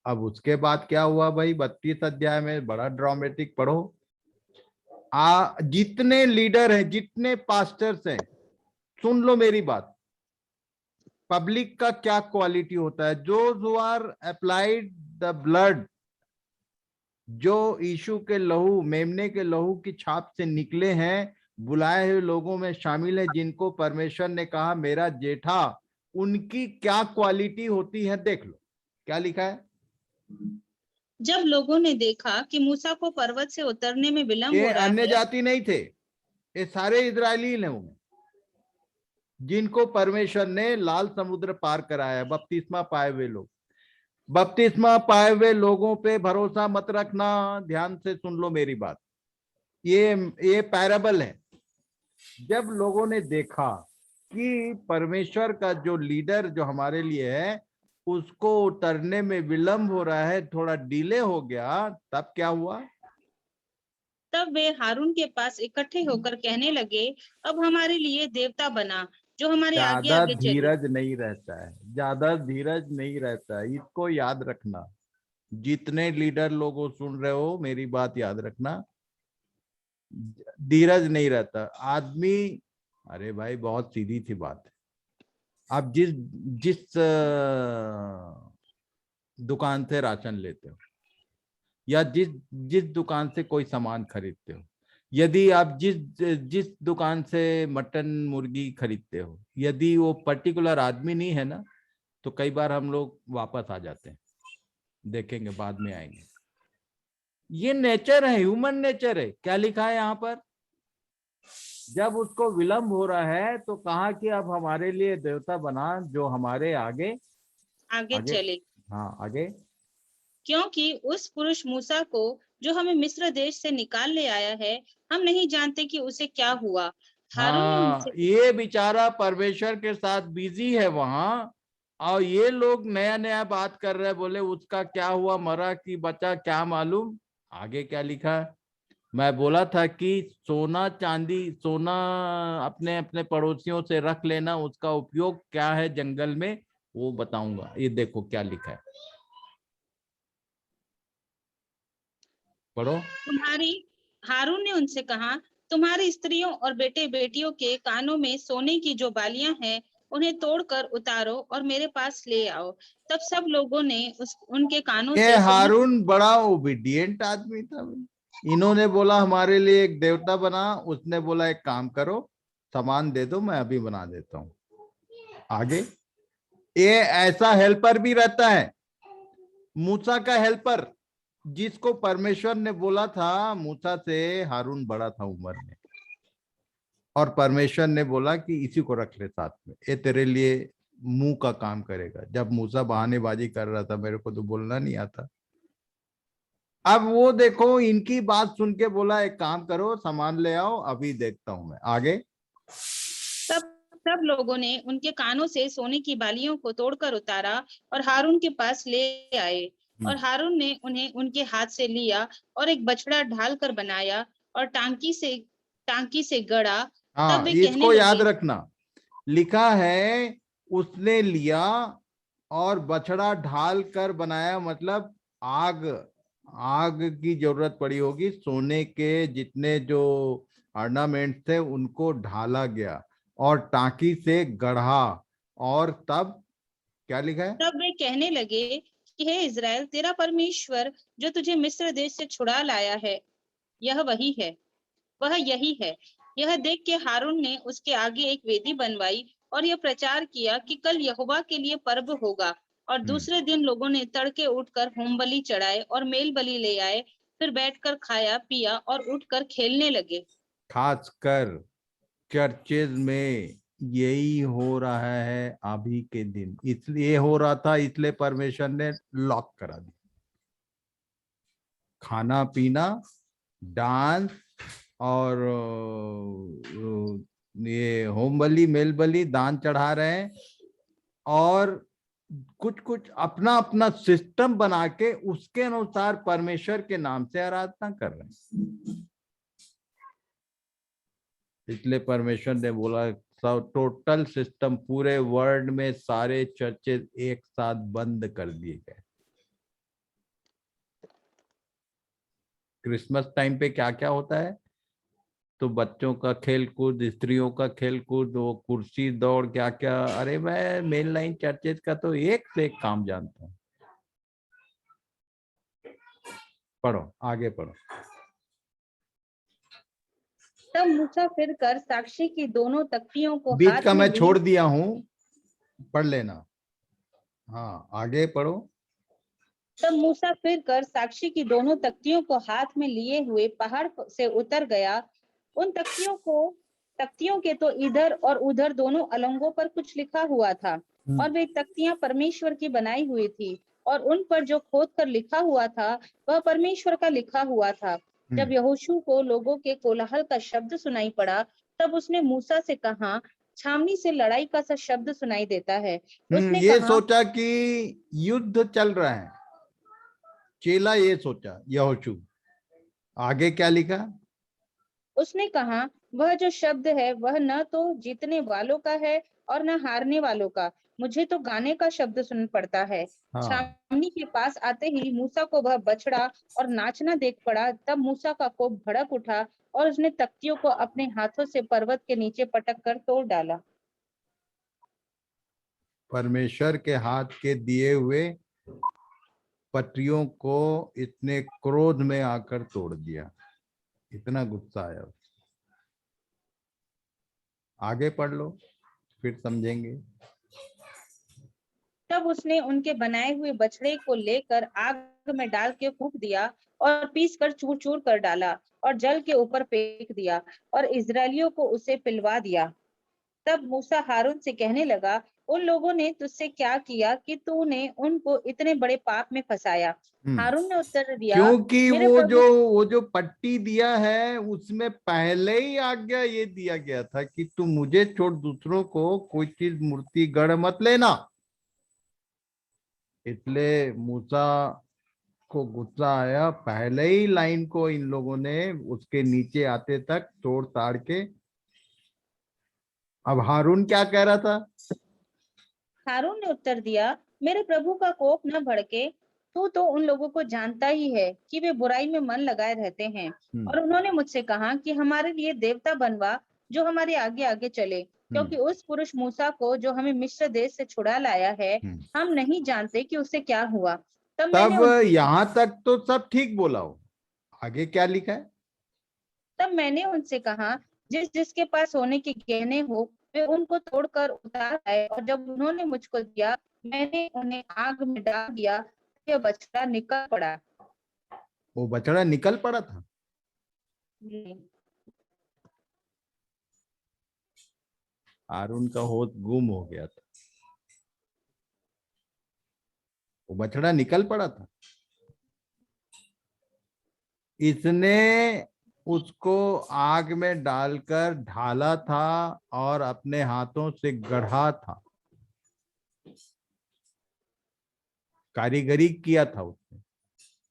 अब उसके बाद क्या हुआ भाई, 32 अध्याय में बड़ा ड्रामेटिक पढ़ो। जितने लीडर हैं, जितने पास्टर्स हैं, सुन लो मेरी बात। पब्लिक का क्या क्वालिटी होता है? जो आर अप्लाइड द ब्लड, जो यीशु के लहू, मेमने के लहू की छाप से निकले हैं, बुलाए हुए लोगों में शामिल है, जिनको परमेश्वर ने कहा मेरा जेठा, उनकी क्या क्वालिटी होती है देख लो। क्या लिखा है? जब लोगों ने देखा कि मूसा को पर्वत से उतरने में विलंब ये हो रहा अन्य है, जाति नहीं थे, ये सारे इजरायली लोग जिनको परमेश्वर ने लाल समुद्र पार कराया, बपतिस्मा पाए हुए लोग। बपतिस्मा पाए हुए लोगों पे भरोसा मत रखना, ध्यान से सुन लो मेरी बात। ये पैराबल है। जब लोगों ने देखा कि परमेश्वर का जो लीडर जो हमारे लिए है, उसको उतरने में विलंब हो रहा है, थोड़ा डिले हो गया, तब क्या हुआ? तब वे हारून के पास इकट्ठे होकर कहने लगे, अब हमारे लिए देवता बना जो हमारे आगे ज्यादा आगे चले। धीरज नहीं रहता है, ज्यादा धीरज नहीं रहता है, इसको याद रखना। जितने लीडर लोगों सुन रहे हो मेरी बात याद रखना, धीरज नहीं रहता आदमी। अरे भाई बहुत सीधी सी बात है। आप जिस जिस दुकान से राशन लेते हो, या जिस जिस दुकान से कोई सामान खरीदते हो, यदि आप जिस जिस दुकान से मटन मुर्गी खरीदते हो, यदि वो पर्टिकुलर आदमी नहीं है ना, तो कई बार हम लोग वापस आ जाते हैं। देखेंगे, बाद में आएंगे। ये नेचर है, ह्यूमन नेचर है। क्या लिखा है यहाँ पर? जब उसको विलंब हो रहा है तो कहा कि अब हमारे लिए देवता बना जो हमारे आगे आगे आगे चले, हाँ आगे। क्योंकि उस पुरुष मूसा को जो हमें मिस्र देश से निकाल ले आया है, हम नहीं जानते कि उसे क्या हुआ। हारून ने हाँ, मुझसे ये बेचारा परमेश्वर के साथ बिजी है वहां, और ये लोग नया नया बात कर रहे हैं, बोले उसका क्या हुआ, मरा कि बचा, क्या मालूम। आगे क्या लिखा है? मैं बोला था कि सोना चांदी, सोना अपने अपने पड़ोसियों से रख लेना, उसका उपयोग क्या है जंगल में वो बताऊंगा। ये देखो क्या लिखा है, पढ़ो। हारून ने उनसे कहा, तुम्हारी स्त्रियों और बेटे बेटियों के कानों में सोने की जो बालियां हैं, उन्हें तोड़कर उतारो और मेरे पास ले आओ। तब सब लोगों ने उनके कानों ये से सोने हारून बड़ा ओबीडिएंट आदमी था। इन्होंने बोला हमारे लिए एक देवता बना, उसने बोला एक काम करो, सामान दे दो, मैं अभी बना देता हूँ। आगे, ये ऐसा हेल्पर भी रहता है, मूसा का हेल्पर, जिसको परमेश्वर ने बोला था मूसा से, हारून बड़ा था उम्र में, और परमेश्वर ने बोला कि इसी को रख ले साथ में, ये तेरे लिए मुंह का काम करेगा। जब मूसा बहानेबाजी कर रहा था, मेरे को तो बोलना नहीं आता। अब वो देखो, इनकी बात सुन के बोला एक काम करो, सामान ले आओ, अभी देखता हूं मैं। आगे, तब सब लोगों ने उनके कानों से सोने की बालियों को तोड़कर उतारा और हारून के पास ले आए। और हारून ने उन्हें उनके हाथ से लिया और एक बछड़ा ढाल कर बनाया और टांकी से गड़ा। तब हाँ वे कहने इसको याद लगे, रखना, लिखा है उसने लिया और बछड़ा ढाल कर बनाया, मतलब आग, आग की जरूरत पड़ी होगी, सोने के जितने जो ऑर्नामेंट थे उनको ढाला गया और टांकी से गढ़ा। और तब क्या लिखा है? तब वे कहने लगे कि हे इज़राइल, तेरा परमेश्वर जो तुझे मिस्र देश से छुड़ा लाया है, यह वही है, वह यही है। यह देख के हारून ने उसके आगे एक वेदी बनवाई और यह प्रचार किया कि कल यहोवा के लिए पर्व होगा। और दूसरे दिन लोगों ने तड़के उठकर होम बलि चढ़ाए और मेल बलि ले आए, फिर बैठकर खाया पिया और उठकर खेलने लगे। खासकर चर्चेज में यही हो रहा है अभी के दिन, इसलिए हो रहा था, इसलिए परमेश्वर ने लॉक करा दिया। खाना पीना, डांस और ये होम बलि, मेल बलि, दान चढ़ा रहे हैं और कुछ कुछ अपना अपना सिस्टम बना के उसके अनुसार परमेश्वर के नाम से आराधना कर रहे हैं। इसलिए परमेश्वर ने बोला सब टोटल सिस्टम पूरे वर्ल्ड में सारे चर्चेज एक साथ बंद कर दिए गए। क्रिसमस टाइम पे क्या क्या होता है, तो बच्चों का खेल कूद, स्त्रियों का खेल कूद, वो कुर्सी दौड़, क्या क्या। अरे मैं मेन लाइन चर्चेज का तो एक से एक काम जानता हूँ। पढ़ो, आगे पढ़ो। तब मूसा फिर कर साक्षी की दोनों तख्तियों को बीच हाथ का में मैं लिए, छोड़ दिया हूँ, पढ़ लेना। हाँ, आगे पढ़ो। तब मूसा फिर कर साक्षी की दोनों तख्तियों को हाथ में लिए हुए पहाड़ से उतर गया। उन तख्तियों के तो इधर और उधर दोनों अलंगों पर कुछ लिखा हुआ था, और वे तख्तियां परमेश्वर की बनाई हुई थी, और उन पर जो खोद कर लिखा हुआ था वह परमेश्वर का लिखा हुआ था। जब यहोशू को लोगों के कोलाहल का शब्द सुनाई पड़ा, तब उसने मूसा से कहा, छावनी से लड़ाई का सा शब्द सुनाई देता है। उसने ये कहा, सोचा कि युद्ध चल रहा है, चेला ये सोचा यहोशू। आगे क्या लिखा? उसने कहा, वह जो शब्द है वह न तो जीतने वालों का है और न हारने वालों का, मुझे तो गाने का शब्द सुन पड़ता है। हाँ, छावनी के पास आते ही मूसा को वह बछड़ा और नाचना देख पड़ा। तब मूसा का कोप भड़क उठा और उसने तख्तियों को अपने हाथों से पर्वत के नीचे पटक कर तोड़ डाला। परमेश्वर के हाथ के दिए हुए पटरियों को इतने क्रोध में आकर तोड़ दिया, इतना गुस्सा आया। आगे पढ़ लो, फिर समझेंगे। तब उसने उनके बनाए हुए बछड़े को लेकर आग में डाल के फूंक दिया और पीस कर चूर चूर कर डाला और जल के ऊपर फेंक दिया और इजरायलियों को उसे पिलवा दिया। तब मूसा हारून से कहने लगा, उन लोगों ने तुझसे क्या किया कि तूने उनको इतने बड़े पाप में फंसाया? हारून ने उत्तर दिया, क्योंकि मेरे वो प्रभु, जो पट्टी दिया है उसमें पहले ही आज्ञा ये दिया गया था कि तू मुझे छोड़ दूसरों को कोई चीज मूर्ति गढ़ मत लेना। इसलिए मूसा को गुस्सा आया, पहले ही लाइन को इन लोगों ने उसके नीचे आते तक तोड़ ताड़ के। अब हारून क्या कह रहा था? हारून ने उत्तर दिया, मेरे प्रभु का कोप न भड़के, तू तो उन लोगों को जानता ही है कि वे बुराई में मन लगाए रहते हैं। और उन्होंने मुझसे कहा कि हमारे लिए देवता बनवा जो हमारे आगे आगे चले, क्योंकि उस पुरुष मूसा को जो हमें मिस्र देश से छुड़ा लाया है, हम नहीं जानते कि उसे क्या हुआ। तब यहां तक तो सब ठीक बोला हो, आगे क्या लिखा है? तब मैंने उनसे कहा, जिस जिसके पास सोने के गहने हो वे उनको तोड़कर उतार आए, और जब उन्होंने मुझको दिया मैंने उन्हें आग में डाल दिया। यह बछड़ा निकल पड़ा। वो बछड़ा निकल पड़ा था। हारून का होश गुम हो गया था, वो बछड़ा निकल पड़ा था। इसने उसको आग में डालकर ढाला था और अपने हाथों से गढ़ा था, कारीगरी किया था उसने,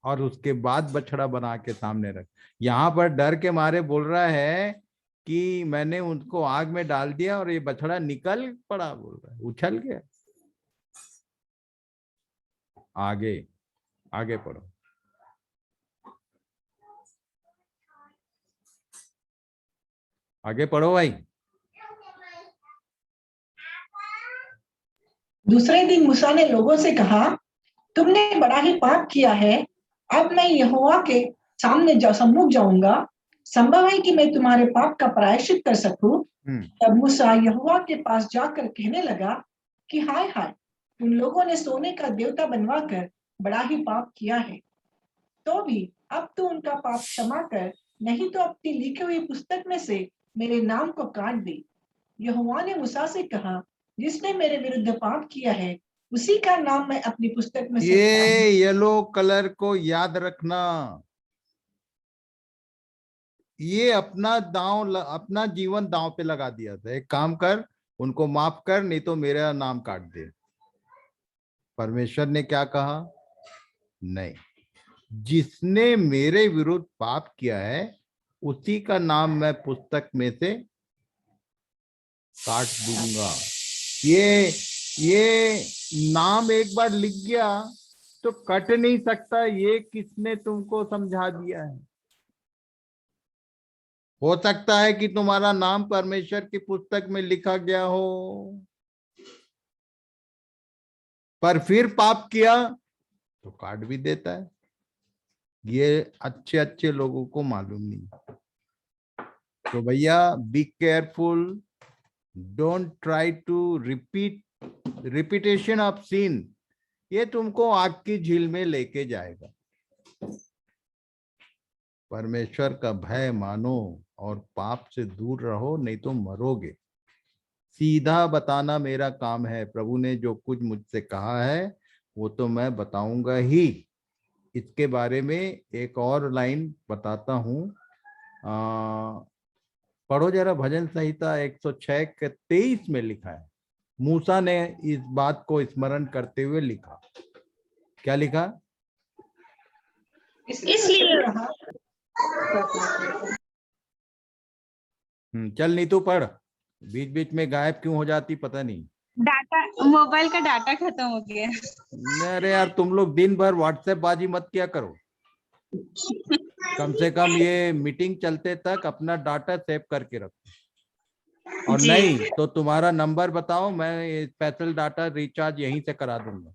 और उसके बाद बछड़ा बना के सामने रख। यहाँ पर डर के मारे बोल रहा है कि मैंने उनको आग में डाल दिया और ये बछड़ा निकल पड़ा, बोल रहा है, उछल गया। आगे आगे पढ़ो। आगे पढ़ो भाई। दूसरे दिन मूसा ने लोगों से कहा, तुमने बड़ा ही पाप किया है। अब मैं यहोवा के सामने सम्मुख जाऊंगा। संभव है कि मैं तुम्हारे पाप का प्रायश्चित कर सकूं। तब मूसा यहोवा के पास जाकर कहने लगा कि हाय हाय, उन लोगों ने सोने का देवता बनवाकर बड़ा ही पाप किया है। तो भी अब तू उनका पाप क्षमा कर, नहीं तो अपनी लिखी हुई पुस्तक में से मेरे नाम को काट दे। यहोवा ने मूसा से कहा, जिसने मेरे विरुद्ध पाप किया है उसी का नाम मैं अपनी पुस्तक में से ये येलो कलर को याद रखना। ये अपना जीवन दांव पे लगा दिया था। एक काम कर, उनको माफ कर, नहीं तो मेरा नाम काट दे। परमेश्वर ने क्या कहा? नहीं, जिसने मेरे विरुद्ध पाप किया है उसी का नाम मैं पुस्तक में से काट दूंगा। ये नाम एक बार लिख गया तो कट नहीं सकता। ये किसने तुमको समझा दिया है? हो सकता है कि तुम्हारा नाम परमेश्वर की पुस्तक में लिखा गया हो, पर फिर पाप किया तो काट भी देता है। ये अच्छे अच्छे लोगों को मालूम नहीं। तो भैया be careful, don't try to repetition of sin. ये तुमको आग की झील में लेके जाएगा। परमेश्वर का भय मानो और पाप से दूर रहो, नहीं तो मरोगे। सीधा बताना मेरा काम है। प्रभु ने जो कुछ मुझसे कहा है वो तो मैं बताऊंगा ही। इसके बारे में एक और लाइन बताता हूं। पढ़ो जरा, भजन संहिता 106 के 23 में लिखा है। मूसा ने इस बात को स्मरण करते हुए लिखा। क्या लिखा? इसलिए चल नहीं तो पढ़, बीच बीच में गायब क्यों हो जाती पता नहीं। डाटा, मोबाइल का डाटा खत्म हो गया। अरे यार, तुम लोग दिन भर व्हाट्सएप बाजी मत किया करो। कम से कम ये मीटिंग चलते तक अपना डाटा सेव करके रखो। और नहीं तो तुम्हारा नंबर बताओ, मैं स्पेशल डाटा रिचार्ज यहीं से करा दूंगा।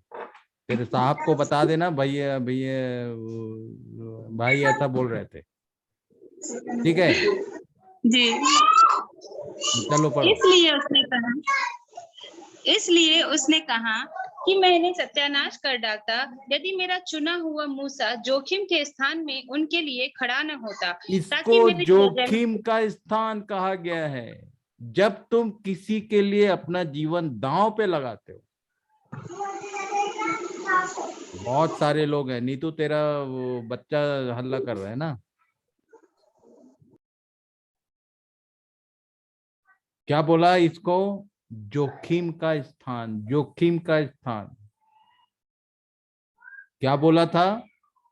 तेरे साहब को बता देना, भैया भाई ऐसा बोल रहे थे। ठीक है जी। चलो पढ़ो। इसलिए उसने कहा कि मैंने सत्यानाश कर डालता यदि मेरा चुना हुआ मूसा जोखिम के स्थान में उनके लिए खड़ा न होता। इसको जोखिम का स्थान कहा गया है। जब तुम किसी के लिए अपना जीवन दांव पे लगाते हो। बहुत सारे लोग हैं। नीतू, तेरा वो बच्चा हल्ला कर रहा है ना? क्या बोला इसको? जोखिम का स्थान, जोखिम का स्थान। क्या बोला था?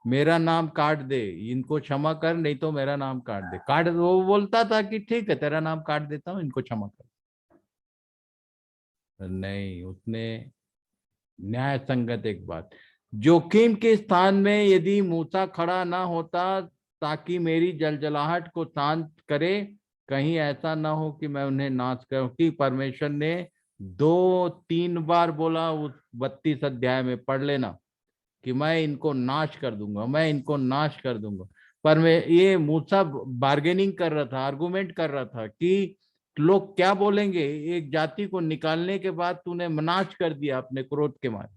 मेरा नाम काट दे, इनको क्षमा कर, नहीं तो मेरा नाम काट दे। काट, वो बोलता था कि ठीक है तेरा नाम काट देता हूं, इनको क्षमा कर। नहीं, उसने न्याय संगत एक बात, जोखिम के स्थान में यदि मूसा खड़ा ना होता ताकि मेरी जलजलाहट को शांत करे, कहीं ऐसा ना हो कि मैं उन्हें नाश करूं। कि परमेश्वर ने 2-3 बार बोला उस 32 अध्याय में, पढ़ लेना, कि मैं इनको नाश कर दूंगा, मैं इनको नाश कर दूंगा। पर मैं ये मूसा बार्गेनिंग कर रहा था, आर्गुमेंट कर रहा था कि लोग क्या बोलेंगे, एक जाति को निकालने के बाद तूने नाश कर दिया अपने क्रोध के मारे।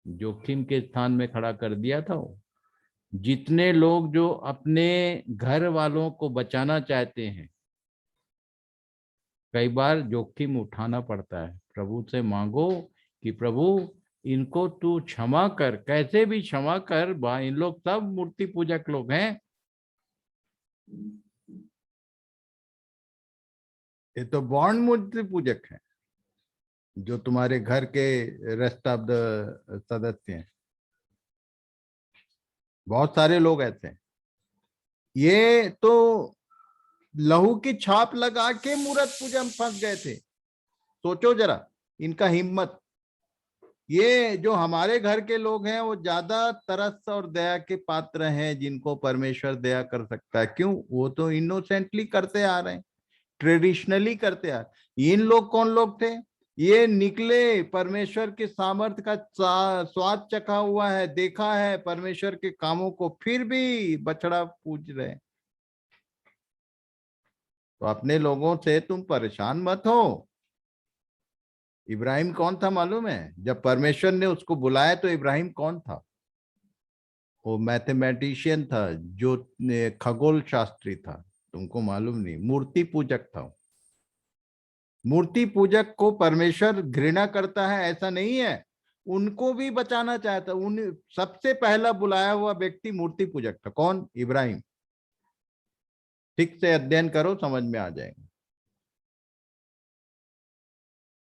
जोखिम के स्थान में खड़ा कर दिया था वो। जितने लोग जो अपने घर वालों को बचाना चाहते हैं, कई बार जोखिम उठाना पड़ता है। प्रभु से मांगो कि प्रभु इनको तू क्षमा कर, कैसे भी क्षमा कर। इन लोग सब मूर्ति पूजक लोग हैं। ये तो बॉन्ड मूर्ति पूजक हैं जो तुम्हारे घर के रेस्ट ऑफ द सदस्य हैं। बहुत सारे लोग ऐसे हैं। ये तो लहू की छाप लगा के मूर्त पूजा में फंस गए थे। सोचो जरा इनका हिम्मत। ये जो हमारे घर के लोग हैं वो ज्यादा तरस और दया के पात्र हैं, जिनको परमेश्वर दया कर सकता है। क्यों? वो तो इनोसेंटली करते आ रहे हैं, ट्रेडिशनली करते आ रहे। इन लोग कौन लोग थे? ये निकले, परमेश्वर के सामर्थ्य का स्वाद चखा हुआ है, देखा है परमेश्वर के कामों को, फिर भी बछड़ा पूज रहे। तो अपने लोगों से तुम परेशान मत हो। इब्राहिम कौन था मालूम है? जब परमेश्वर ने उसको बुलाया तो इब्राहिम कौन था? वो मैथमेटिशियन था, जो खगोल शास्त्री था। तुमको मालूम नहीं, मूर्ति पूजक था। मूर्ति पूजक को परमेश्वर घृणा करता है ऐसा नहीं है, उनको भी बचाना चाहता। उन सबसे पहला बुलाया हुआ व्यक्ति मूर्ति पूजक था। कौन? इब्राहिम। ठीक से अध्ययन करो, समझ में आ जाएगा।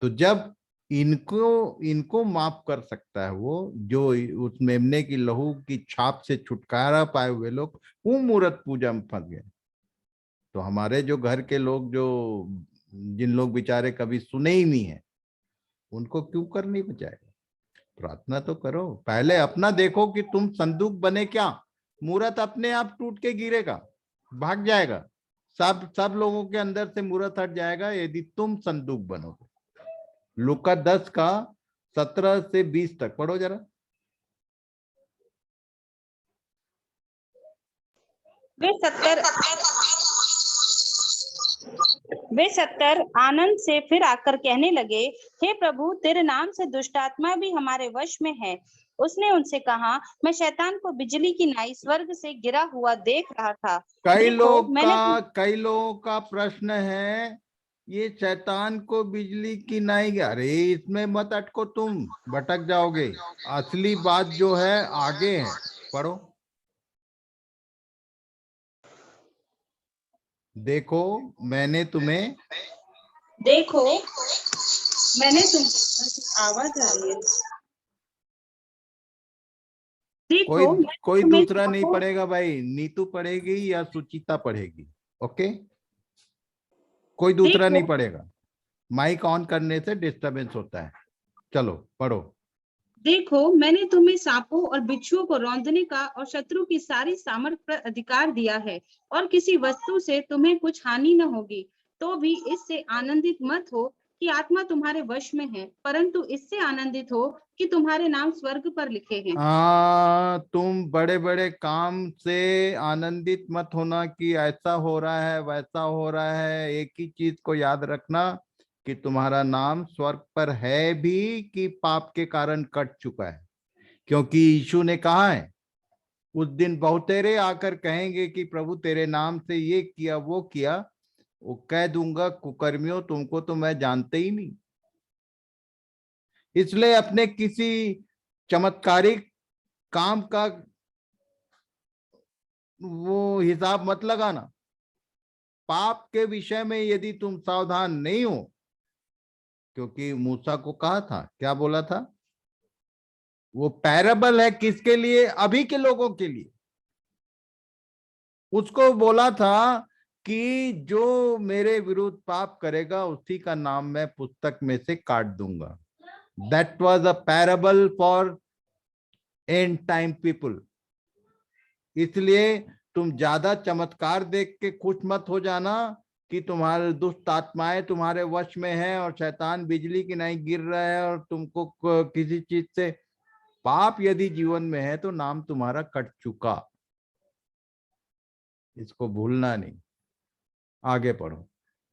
तो जब इनको माफ कर सकता है वो, जो उस मेमने की लहू की छाप से छुटकारा पाए हुए लोग, वो मूर्त पूजा में फंस गए। तो हमारे जो घर के लोग, जो जिन लोग बेचारे कभी सुने ही नहीं है, उनको क्यों कर नहीं बचाएगा? प्रार्थना तो करो। पहले अपना देखो कि तुम संदूक बने क्या। मूर्त अपने आप टूट के गिरेगा, भाग जाएगा, सब लोगों के अंदर से मूर्त हट जाएगा यदि तुम संदूक बनोगे। लूका 10 का 17 से 20 तक पढ़ो जरा। वे 70 आनंद से फिर आकर कहने लगे, हे प्रभु, तेरे नाम से दुष्ट आत्मा भी हमारे वश में है। उसने उनसे कहा, मैं शैतान को बिजली की नाई स्वर्ग से गिरा हुआ देख रहा था। कई लोगों का प्रश्न है, ये शैतान को बिजली की नाई, अरे इसमें मत अटको, तुम भटक जाओगे। असली बात जो है आगे है, पढ़ो। देखो मैंने तुम्हें आवाज आ रही है। कोई दूसरा नहीं पढ़ेगा भाई, नीतू पढ़ेगी या सुचिता पढ़ेगी। ओके, कोई दूसरा नहीं पढ़ेगा। माइक ऑन करने से डिस्टरबेंस होता है। चलो पढ़ो। देखो, मैंने तुम्हें सांपों और बिच्छुओं को रौंदने का और शत्रु की सारी सामर्थ पर अधिकार दिया है, और किसी वस्तु से तुम्हें कुछ हानि न होगी। तो भी इससे आनंदित मत हो कि आत्मा तुम्हारे वश में है, परंतु इससे आनंदित हो कि तुम्हारे नाम स्वर्ग पर लिखे हैं। तुम बड़े बड़े काम से आनंदित मत होना कि ऐसा हो रहा है वैसा हो रहा है। एक ही चीज को याद रखना कि तुम्हारा नाम स्वर्ग पर है भी कि पाप के कारण कट चुका है। क्योंकि यीशु ने कहा है, उस दिन बहुतेरे आकर कहेंगे कि प्रभु तेरे नाम से ये किया वो किया। वो कह दूंगा, कुकर्मियों, तुमको तो मैं जानते ही नहीं। इसलिए अपने किसी चमत्कारिक काम का वो हिसाब मत लगाना। पाप के विषय में यदि तुम सावधान नहीं हो, क्योंकि मूसा को कहा था, क्या बोला था? वो पैराबल है किसके लिए? अभी के लोगों के लिए। उसको बोला था कि जो मेरे विरुद्ध पाप करेगा उसी का नाम मैं पुस्तक में से काट दूंगा। That was a parable for end time people। इसलिए तुम ज्यादा चमत्कार देख के खुश मत हो जाना कि तुम्हारे दुष्ट आत्माएं तुम्हारे वश में है और शैतान बिजली की नहीं गिर रहा है और तुमको किसी चीज से पाप यदि जीवन में है तो नाम तुम्हारा कट चुका। इसको भूलना नहीं। आगे पढ़ो।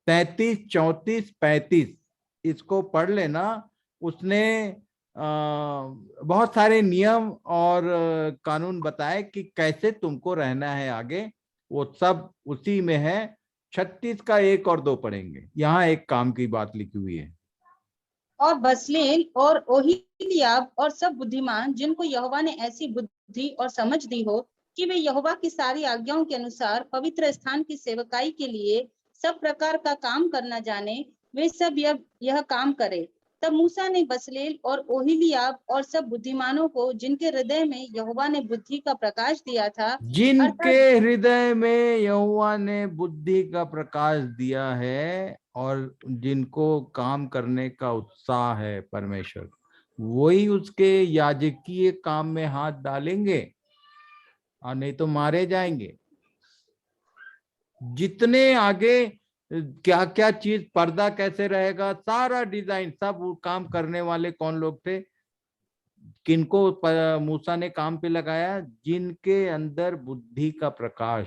33, 34, 35 इसको पढ़ लेना। उसने बहुत सारे नियम और कानून बताए कि कैसे तुमको रहना है आगे। वो सब उसी में है। 36 का 1 और 2 पढ़ेंगे। यहाँ एक काम की बात लिखी हुई है। और बसलेल और ओहिलियाब और सब बुद्धिमान, जिनको यहोवा ने ऐसी बुद्धि और समझ दी हो कि वे यहोवा की सारी आज्ञाओं के अनुसार पवित्र स्थान की सेवकाई के लिए सब प्रकार का काम करना जाने, वे सब यह काम करे। तब मूसा ने बसलेल और ओहिलियाब और सब बुद्धिमानों को, जिनके हृदय में यहोवा ने बुद्धि का प्रकाश दिया था, जिनके हृदय में यहोवा ने बुद्धि का प्रकाश दिया है और जिनको काम करने का उत्साह है परमेश्वर, वही उसके याजकीय काम में हाथ डालेंगे और नहीं तो मारे जाएंगे। जितने आगे क्या क्या चीज, पर्दा कैसे रहेगा, सारा डिजाइन, सब काम करने वाले कौन लोग थे? किनको मूसा ने काम पे लगाया? जिनके अंदर बुद्धि का प्रकाश।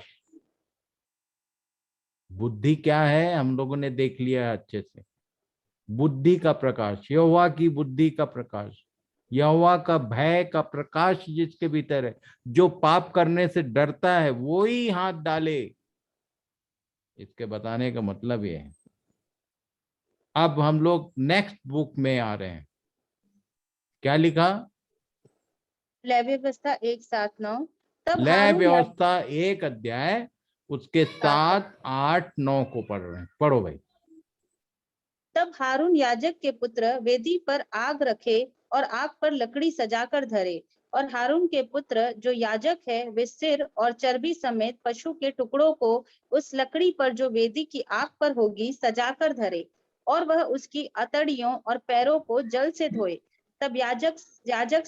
बुद्धि क्या है हम लोगों ने देख लिया है अच्छे से। बुद्धि का प्रकाश, यहोवा की बुद्धि का प्रकाश, यहोवा का भय का प्रकाश जिसके भीतर है। जो पाप करने से डरता है वो ही हाथ डाले। इसके बताने का मतलब ये है। अब हम लोग नेक्स्ट बुक में आ रहे हैं। क्या लिखा? लय व्यवस्था 1:7-9। तब लय हारून व्यवस्था 1 अध्याय उसके 7, 8, 9 को पढ़ रहे हैं। पढ़ो भाई। तब हारून याजक के पुत्र वेदी पर आग रखे और आग पर लकड़ी सजाकर धरे, और हारून के पुत्र जो याजक है वे सिर और चर्बी समेत पशु के टुकड़ों को उस लकड़ी पर जो वेदी की आग पर होगी सजाकर धरे, और वह उसकी अतड़ियों और पैरों को जल से धोए। तब याजक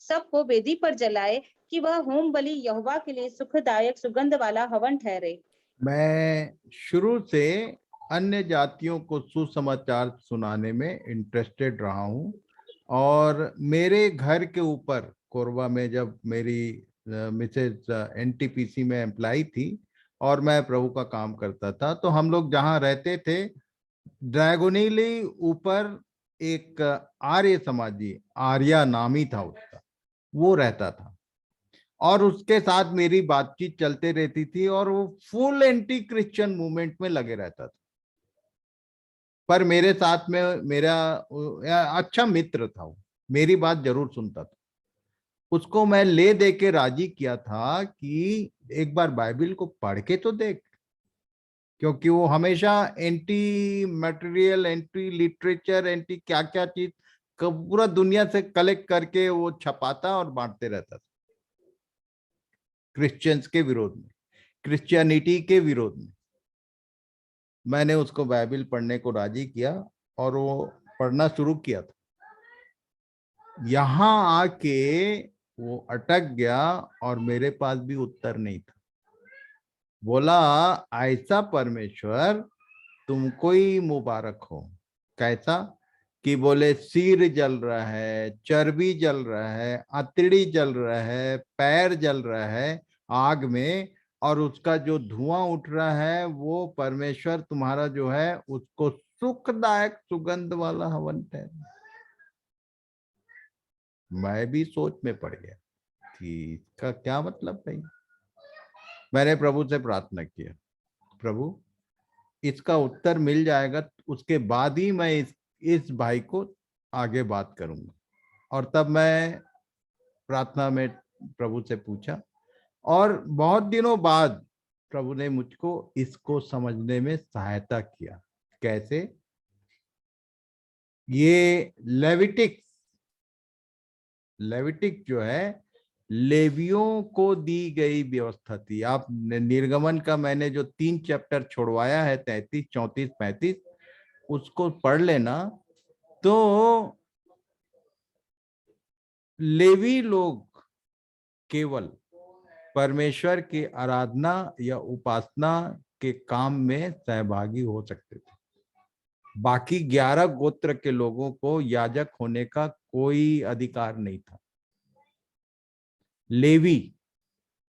सबको वेदी पर जलाए कि वह होम बलि यहोवा के लिए सुखदायक सुगंध वाला हवन ठहरे। मैं शुरू से अन्य जातियों को सुसमाचार सुनाने में इंटरेस्टेड रहा हूं, और मेरे घर के ऊपर कोरबा में जब मेरी मिसेज एनटीपीसी में एम्प्लाई थी और मैं प्रभु का काम करता था, तो हम लोग जहां रहते थे ड्रैगोनीली ऊपर एक आर्य समाजी, आर्या नामी था उसका, वो रहता था और उसके साथ मेरी बातचीत चलते रहती थी और वो फुल एंटी क्रिश्चियन मूवमेंट में लगे रहता था। पर मेरे साथ में मेरा अच्छा मित्र था, वो मेरी बात जरूर सुनता था। उसको मैं ले दे के राजी किया था कि एक बार बाइबल को पढ़ के तो देख, क्योंकि वो हमेशा anti material, anti literature, anti क्या क्या चीज पूरा दुनिया से कलेक्ट करके वो छपाता और बांटते रहता था क्रिश्चियंस के विरोध में, क्रिश्चियनिटी के विरोध में। मैंने उसको बाइबल पढ़ने को राजी किया और वो पढ़ना शुरू किया था। यहां आके वो अटक गया और मेरे पास भी उत्तर नहीं था। बोला, ऐसा परमेश्वर तुमको ही मुबारक हो। कैसा? कि बोले सिर जल रहा है, चर्बी जल रहा है, अतड़ी जल रहा है, पैर जल रहा है आग में, और उसका जो धुआं उठ रहा है वो परमेश्वर तुम्हारा जो है उसको सुखदायक सुगंध वाला हवन है। मैं भी सोच में पड़ गया कि इसका क्या मतलब है। मैंने प्रभु से प्रार्थना किया, प्रभु इसका उत्तर मिल जाएगा उसके बाद ही मैं इस भाई को आगे बात करूंगा। और तब मैं प्रार्थना में प्रभु से पूछा और बहुत दिनों बाद प्रभु ने मुझको इसको समझने में सहायता किया। कैसे? ये लेविटिक जो है लेवियों को दी गई व्यवस्था थी। आप निर्गमन का मैंने जो 3 चैप्टर छोड़वाया है 33, 34, 35 उसको पढ़ लेना, तो लेवी लोग केवल परमेश्वर की आराधना या उपासना के काम में सहभागी हो सकते थे। बाकी 11 गोत्र के लोगों को याजक होने का कोई अधिकार नहीं था। लेवी,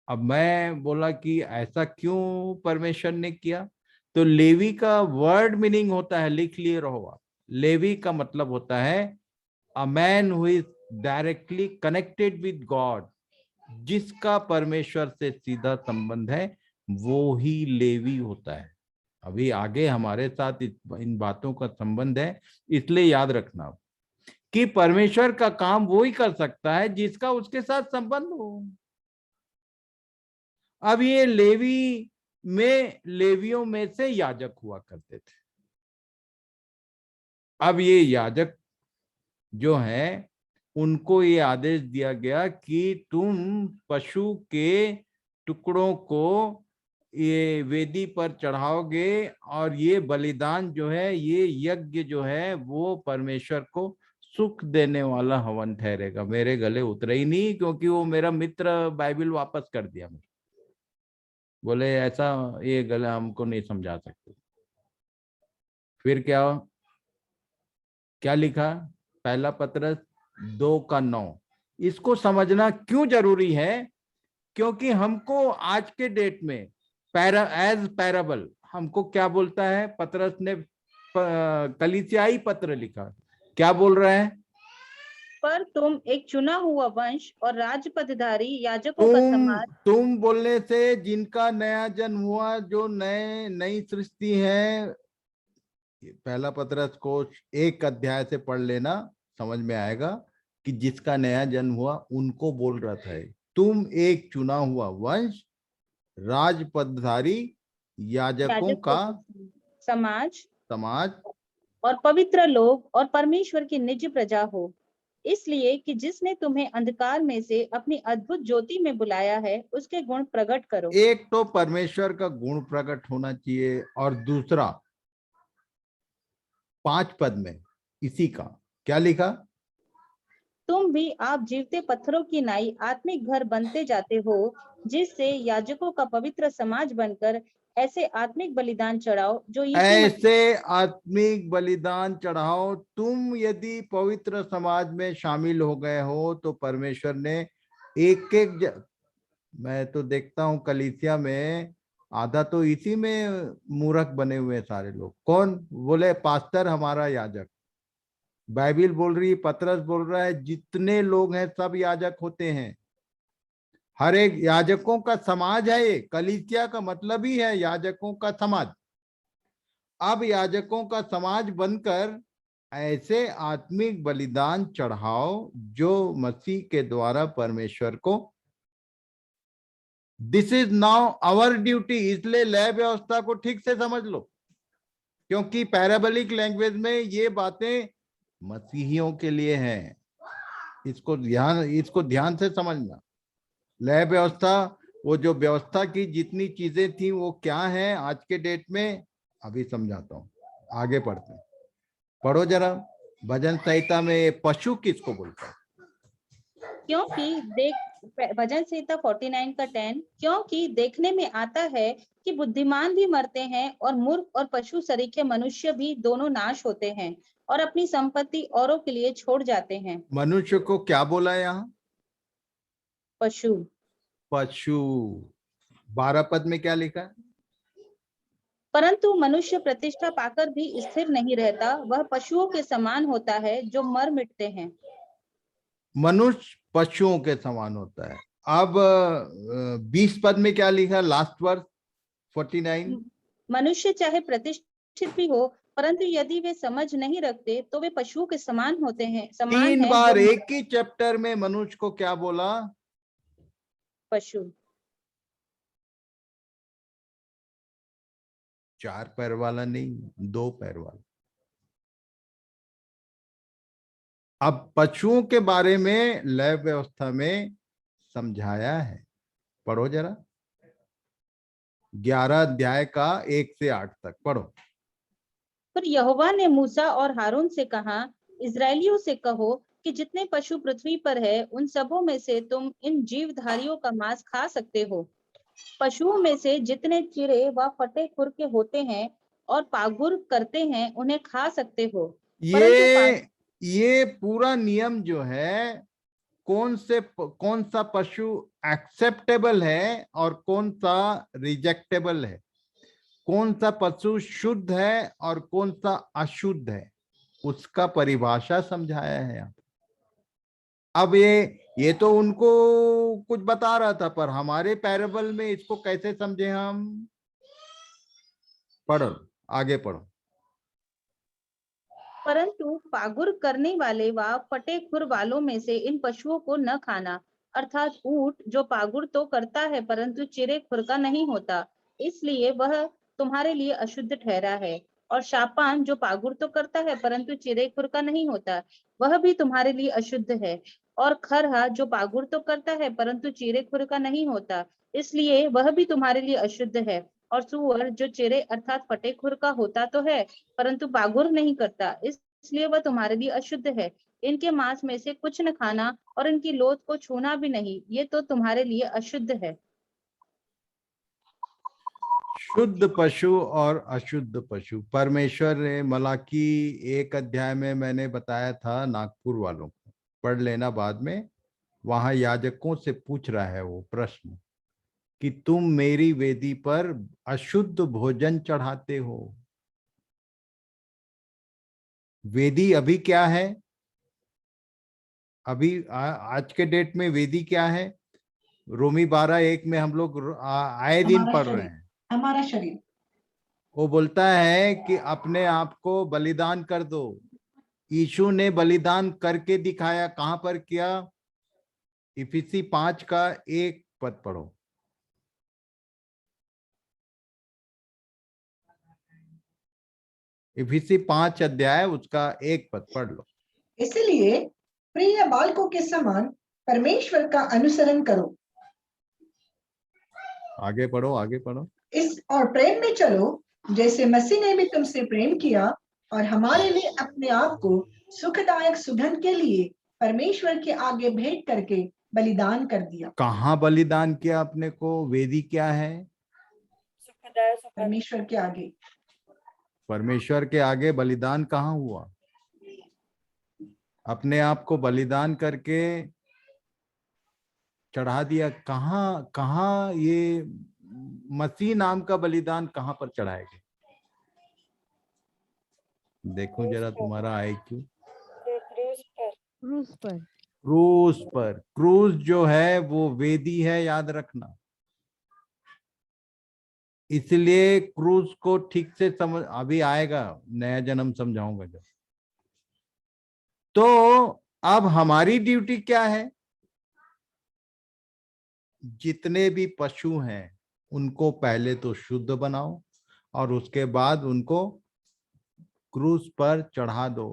अब मैं बोला कि ऐसा क्यों परमेश्वर ने किया? तो लेवी का वर्ड मीनिंग होता है, लिख लिए रहो आप, लेवी का मतलब होता है a man who is directly connected with God, जिसका परमेश्वर से सीधा संबंध है वो ही लेवी होता है। अभी आगे हमारे साथ इन बातों का संबंध है, इसलिए याद रखना कि परमेश्वर का काम वो ही कर सकता है जिसका उसके साथ संबंध हो। अब ये लेवियों में से याजक हुआ करते थे। अब ये याजक जो है उनको ये आदेश दिया गया कि तुम पशु के टुकड़ों को ये वेदी पर चढ़ाओगे और ये बलिदान जो है, ये यज्ञ जो है वो परमेश्वर को सुख देने वाला हवन ठहरेगा। मेरे गले उतरे ही नहीं, क्योंकि वो मेरा मित्र बाइबल वापस कर दिया मुझे। बोले ऐसा ये गले हमको नहीं समझा सकते। फिर क्या लिखा? पहला पत्रस 2:9। इसको समझना क्यों जरूरी है? क्योंकि हमको आज के डेट में एज पैराबल हमको क्या बोलता है? पत्रस ने कलीसियाई पत्र लिखा, क्या बोल रहा है? पर तुम एक चुना हुआ वंश और राजपदधारी याजकों का समाज। तुम बोलने से जिनका नया जन्म हुआ, जो नई सृष्टि है, पहला पतरस को 1 अध्याय से पढ़ लेना, समझ में आएगा कि जिसका नया जन्म हुआ उनको बोल रहा था। तुम एक चुना हुआ वंश, राजपदधारी याजकों का समाज और पवित्र लोग और परमेश्वर की निज प्रजा हो, इसलिए कि जिसने तुम्हें अंधकार में से अपनी अद्भुत ज्योति में बुलाया है, उसके गुण प्रकट करो। एक तो परमेश्वर का गुण प्रकट होना चाहिए, और दूसरा 5 पद में इसी का क्या लिखा? तुम भी आप जीवते पत्थरों की नाई आत्मिक घर बनते जाते हो, जिससे याजकों का पवित्र समाज बनकर ऐसे आत्मिक बलिदान चढ़ाओ जो ऐसे आत्मिक बलिदान चढ़ाओ। तुम यदि पवित्र समाज में शामिल हो गए हो तो परमेश्वर ने एक मैं तो देखता हूं कलीसिया में आधा तो इसी में मूर्ख बने हुए सारे लोग। कौन बोले? पास्टर हमारा याजक। बाइबिल बोल रही है, पतरस बोल रहा है, जितने लोग हैं सब याजक होते हैं। हर एक याजकों का समाज है। ये कलीसिया का मतलब ही है याजकों का समाज। अब याजकों का समाज बनकर ऐसे आत्मिक बलिदान चढ़ाओ जो मसीह के द्वारा परमेश्वर को, this is now our duty. इसलिए लय व्यवस्था को ठीक से समझ लो, क्योंकि पैराबोलिक लैंग्वेज में ये बातें मसीहियों के लिए हैं। इसको ध्यान से समझना। लय व्यवस्था, वो जो व्यवस्था की जितनी चीजें थी वो क्या है आज के डेट में, अभी समझाता हूँ। आगे पढ़ते हैं, पढ़ो जरा। भजन संहिता में पशु किसको बोलता है? क्योंकि भजन संहिता 49 का 10, क्योंकि देखने में आता है कि बुद्धिमान भी मरते हैं और मूर्ख और पशु सरीखे मनुष्य भी दोनों नाश होते हैं और अपनी संपत्ति औरों के लिए छोड़ जाते हैं। मनुष्य को क्या बोला यहाँ? पशु। 12 पद में क्या लिखा है? परंतु मनुष्य प्रतिष्ठा पाकर भी स्थिर नहीं रहता, वह पशुओं के समान होता है जो मर मिटते हैं। मनुष्य पशुओं के समान होता है। अब 20 पद में क्या लिखा? Last verse 49। मनुष्य चाहे प्रतिष्ठित भी हो, परंतु यदि वे समझ नहीं रखते तो वे पशुओं के समान होते हैं। 3 बार एक ही चैप्टर में मनुष्य को क्या बोला? पशु। 4 पैर वाला नहीं, 2 पैर वाला। अब पशुओं के बारे में लय व्यवस्था में समझाया है। पढ़ो जरा 11 अध्याय का 1 से 8 तक पढ़ो। पर यहोवा ने मूसा और हारून से कहा, इस्राएलियों से कहो कि जितने पशु पृथ्वी पर है उन सबों में से तुम इन जीवधारियों का मांस खा सकते हो। पशुओं में से जितने चिरे व फटे खुर के होते हैं और पागुर करते हैं उन्हें खा सकते हो। ये पूरा नियम जो है, कौन सा पशु एक्सेप्टेबल है और कौन सा रिजेक्टेबल है, कौन सा पशु शुद्ध है और कौन सा अशुद्ध है, उसका परिभाषा समझाया है यहाँ। अब ये तो उनको कुछ बता रहा था, पर हमारे पैराबल में इसको कैसे समझे हम? पढ़ो, आगे पढ़ो। परंतु पागुर करने वाले व फटे खुर वालों में से इन पशुओं को न खाना, अर्थात ऊंट जो पागुर तो करता है परंतु चिरे खुर का नहीं होता, इसलिए वह तुम्हारे लिए अशुद्ध ठहरा है। और शापान जो पागुर तो करता है परंतु चिरे खुर का नहीं होता, वह भी तुम्हारे लिए अशुद्ध है। और खरहा जो पागुर तो करता है परंतु चिरे खुर का नहीं होता, इसलिए वह भी तुम्हारे लिए अशुद्ध है। और सुअर जो चिरे अर्थात फटे खुर का होता तो है परंतु पागुर नहीं करता, इसलिए वह तुम्हारे लिए अशुद्ध है। इनके मांस में से कुछ न खाना और इनकी लोथ को छूना भी नहीं, ये तो तुम्हारे लिए अशुद्ध है। शुद्ध पशु और अशुद्ध पशु, परमेश्वर ने मलाकी 1 अध्याय में मैंने बताया था, नागपुर वालों को पढ़ लेना बाद में। वहां याजकों से पूछ रहा है वो प्रश्न कि तुम मेरी वेदी पर अशुद्ध भोजन चढ़ाते हो। वेदी अभी क्या है? अभी आज के डेट में वेदी क्या है? रोमी 12:1 में हम लोग आए दिन हमारा पढ़ रहे शरीर, हैं। हमारा शरीर। वो बोलता है कि अपने आप को बलिदान कर दो। यीशु ने बलिदान करके दिखाया। कहां पर किया? इफिसी 5:1 पढ़ो। इफिसी 5 उसका 1 पढ़ लो। इसलिए प्रिय बालकों के समान परमेश्वर का अनुसरण करो। आगे पढ़ो, आगे पढ़ो। इस और प्रेम में चलो जैसे मसीह ने भी तुमसे प्रेम किया और हमारे लिए अपने आप को सुखदायक सुगंध के लिए परमेश्वर के आगे भेंट करके बलिदान कर दिया। कहाँ बलिदान किया अपने को? वेदी क्या है? परमेश्वर के आगे। परमेश्वर के आगे बलिदान कहाँ हुआ? अपने आप को बलिदान करके चढ़ा दिया। कहाँ कहाँ ये मसीह नाम का बलिदान कहाँ पर चढ़ाया गया? देखो जरा तुम्हारा IQ। क्रूस पर। क्रूस पर। क्रूस जो है वो वेदी है, याद रखना। इसलिए क्रूस को ठीक से समझ, अभी आएगा नया जन्म समझाऊंगा जब। तो अब हमारी ड्यूटी क्या है? जितने भी पशु हैं उनको पहले तो शुद्ध बनाओ और उसके बाद उनको क्रूस पर चढ़ा दो।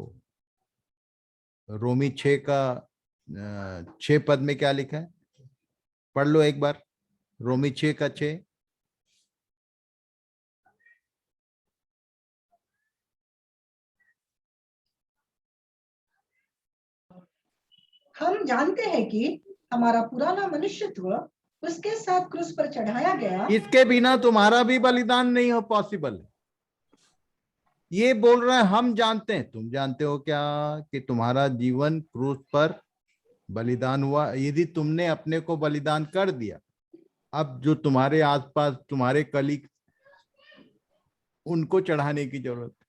रोमी 6 में क्या लिखा है? पढ़ लो एक बार। रोमी 6:6। हम जानते हैं कि हमारा पुराना मनुष्यत्व उसके साथ क्रूस पर चढ़ाया गया। इसके बिना तुम्हारा भी बलिदान नहीं हो पॉसिबल। ये बोल रहे हैं हम जानते हैं। तुम जानते हो क्या कि तुम्हारा जीवन क्रूस पर बलिदान हुआ? यदि तुमने अपने को बलिदान कर दिया, अब जो तुम्हारे आसपास तुम्हारे कलीग, उनको चढ़ाने की जरूरत है।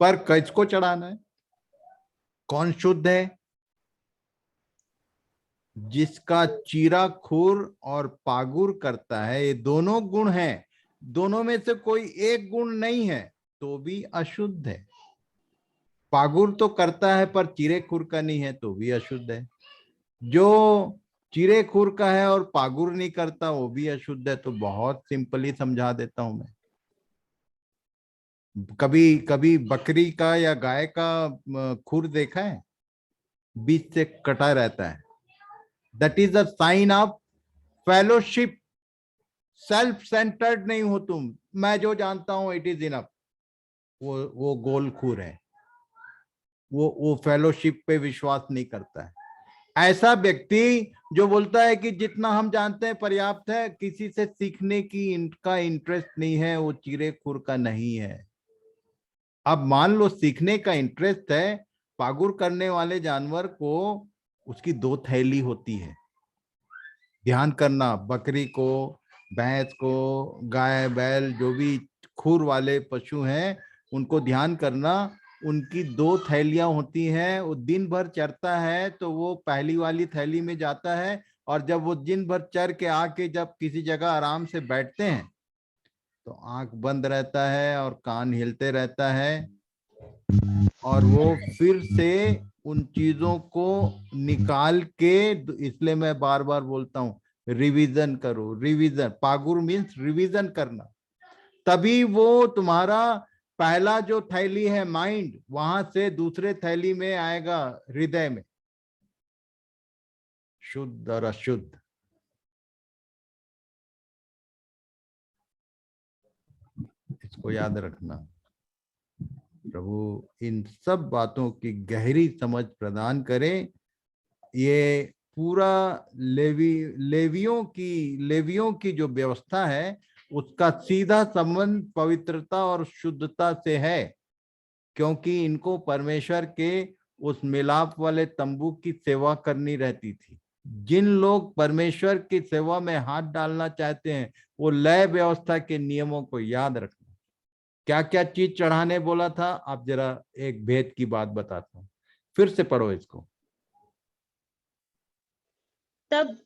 पर किसको चढ़ाना है? कौन शुद्ध है? जिसका चीरा खूर और पागुर करता है, ये दोनों गुण हैं। दोनों में से कोई एक गुण नहीं है तो भी अशुद्ध है। पागुर तो करता है पर चीरे खूर का नहीं है तो भी अशुद्ध है। जो चीरे खूर का है और पागुर नहीं करता वो भी अशुद्ध है। तो बहुत सिंपली समझा देता हूं मैं। कभी कभी बकरी का या गाय का खुर देखा है? बीच से कटा रहता है। That is a sign of fellowship. Self centred नहीं हो तुम। मैं जो जानता हूं इट इज इनफ। वो गोल खूर है। वो फेलोशिप पे विश्वास नहीं करता है। ऐसा व्यक्ति जो बोलता है कि जितना हम जानते हैं पर्याप्त है, किसी से सीखने की इनका इंटरेस्ट नहीं है, वो चीरे खूर का नहीं है। अब मान लो सीखने का इंटरेस्ट है। पागुर करने वाले जानवर को उसकी 2 थैली होती है। ध्यान करना, बकरी को, भैंस को, गाय बैल जो भी खूर वाले पशु हैं उनको ध्यान करना। उनकी 2 थैलियां होती हैं। वो दिन भर चरता है तो वो पहली वाली थैली में जाता है, और जब वो दिन भर चर के आके जब किसी जगह आराम से बैठते हैं तो आंख बंद रहता है और कान हिलते रहता है, और वो फिर से उन चीजों को निकाल के, इसलिए मैं बार बार बोलता हूं रिवीजन करो। रिवीजन, पागुर मीन्स रिवीजन करना। तभी वो तुम्हारा पहला जो थैली है माइंड, वहां से दूसरे थैली में आएगा हृदय में, शुद्ध और अशुद्ध। इसको याद रखना। प्रभु इन सब बातों की गहरी समझ प्रदान करें। ये पूरा लेवियों की जो व्यवस्था है उसका सीधा संबंध पवित्रता और शुद्धता से है, क्योंकि इनको परमेश्वर के उस मिलाप वाले तंबू की सेवा करनी रहती थी। जिन लोग परमेश्वर की सेवा में हाथ डालना चाहते हैं वो लय व्यवस्था के नियमों को याद रखना। क्या क्या चीज चढ़ाने बोला था? आप जरा एक भेद की बात बताता हूं, फिर से पढ़ो इसको। तब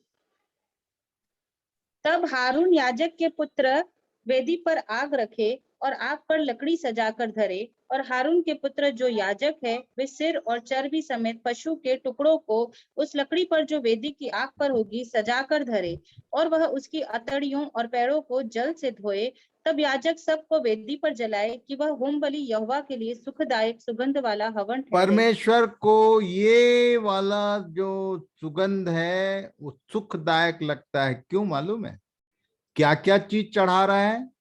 तब हारून याजक के पुत्र वेदी पर आग रखे और आग पर लकड़ी सजाकर धरे, और हारून के पुत्र जो याजक है वे सिर और चर्बी समेत पशु के टुकड़ों को उस लकड़ी पर जो वेदी की आग पर होगी सजाकर धरे, और वह उसकी अतड़ियों और पैरों को जल से धोए। तब याजक सबको वेदी पर जलाए कि वह होम बलि यहोवा के लिए सुखदायक सुगंध वाला हवन ठहरे। परमेश्वर को ये वाला जो सुगंध है वो सुखदायक लगता है। क्यों मालूम है? क्या क्या चीज चढ़ा रहा है?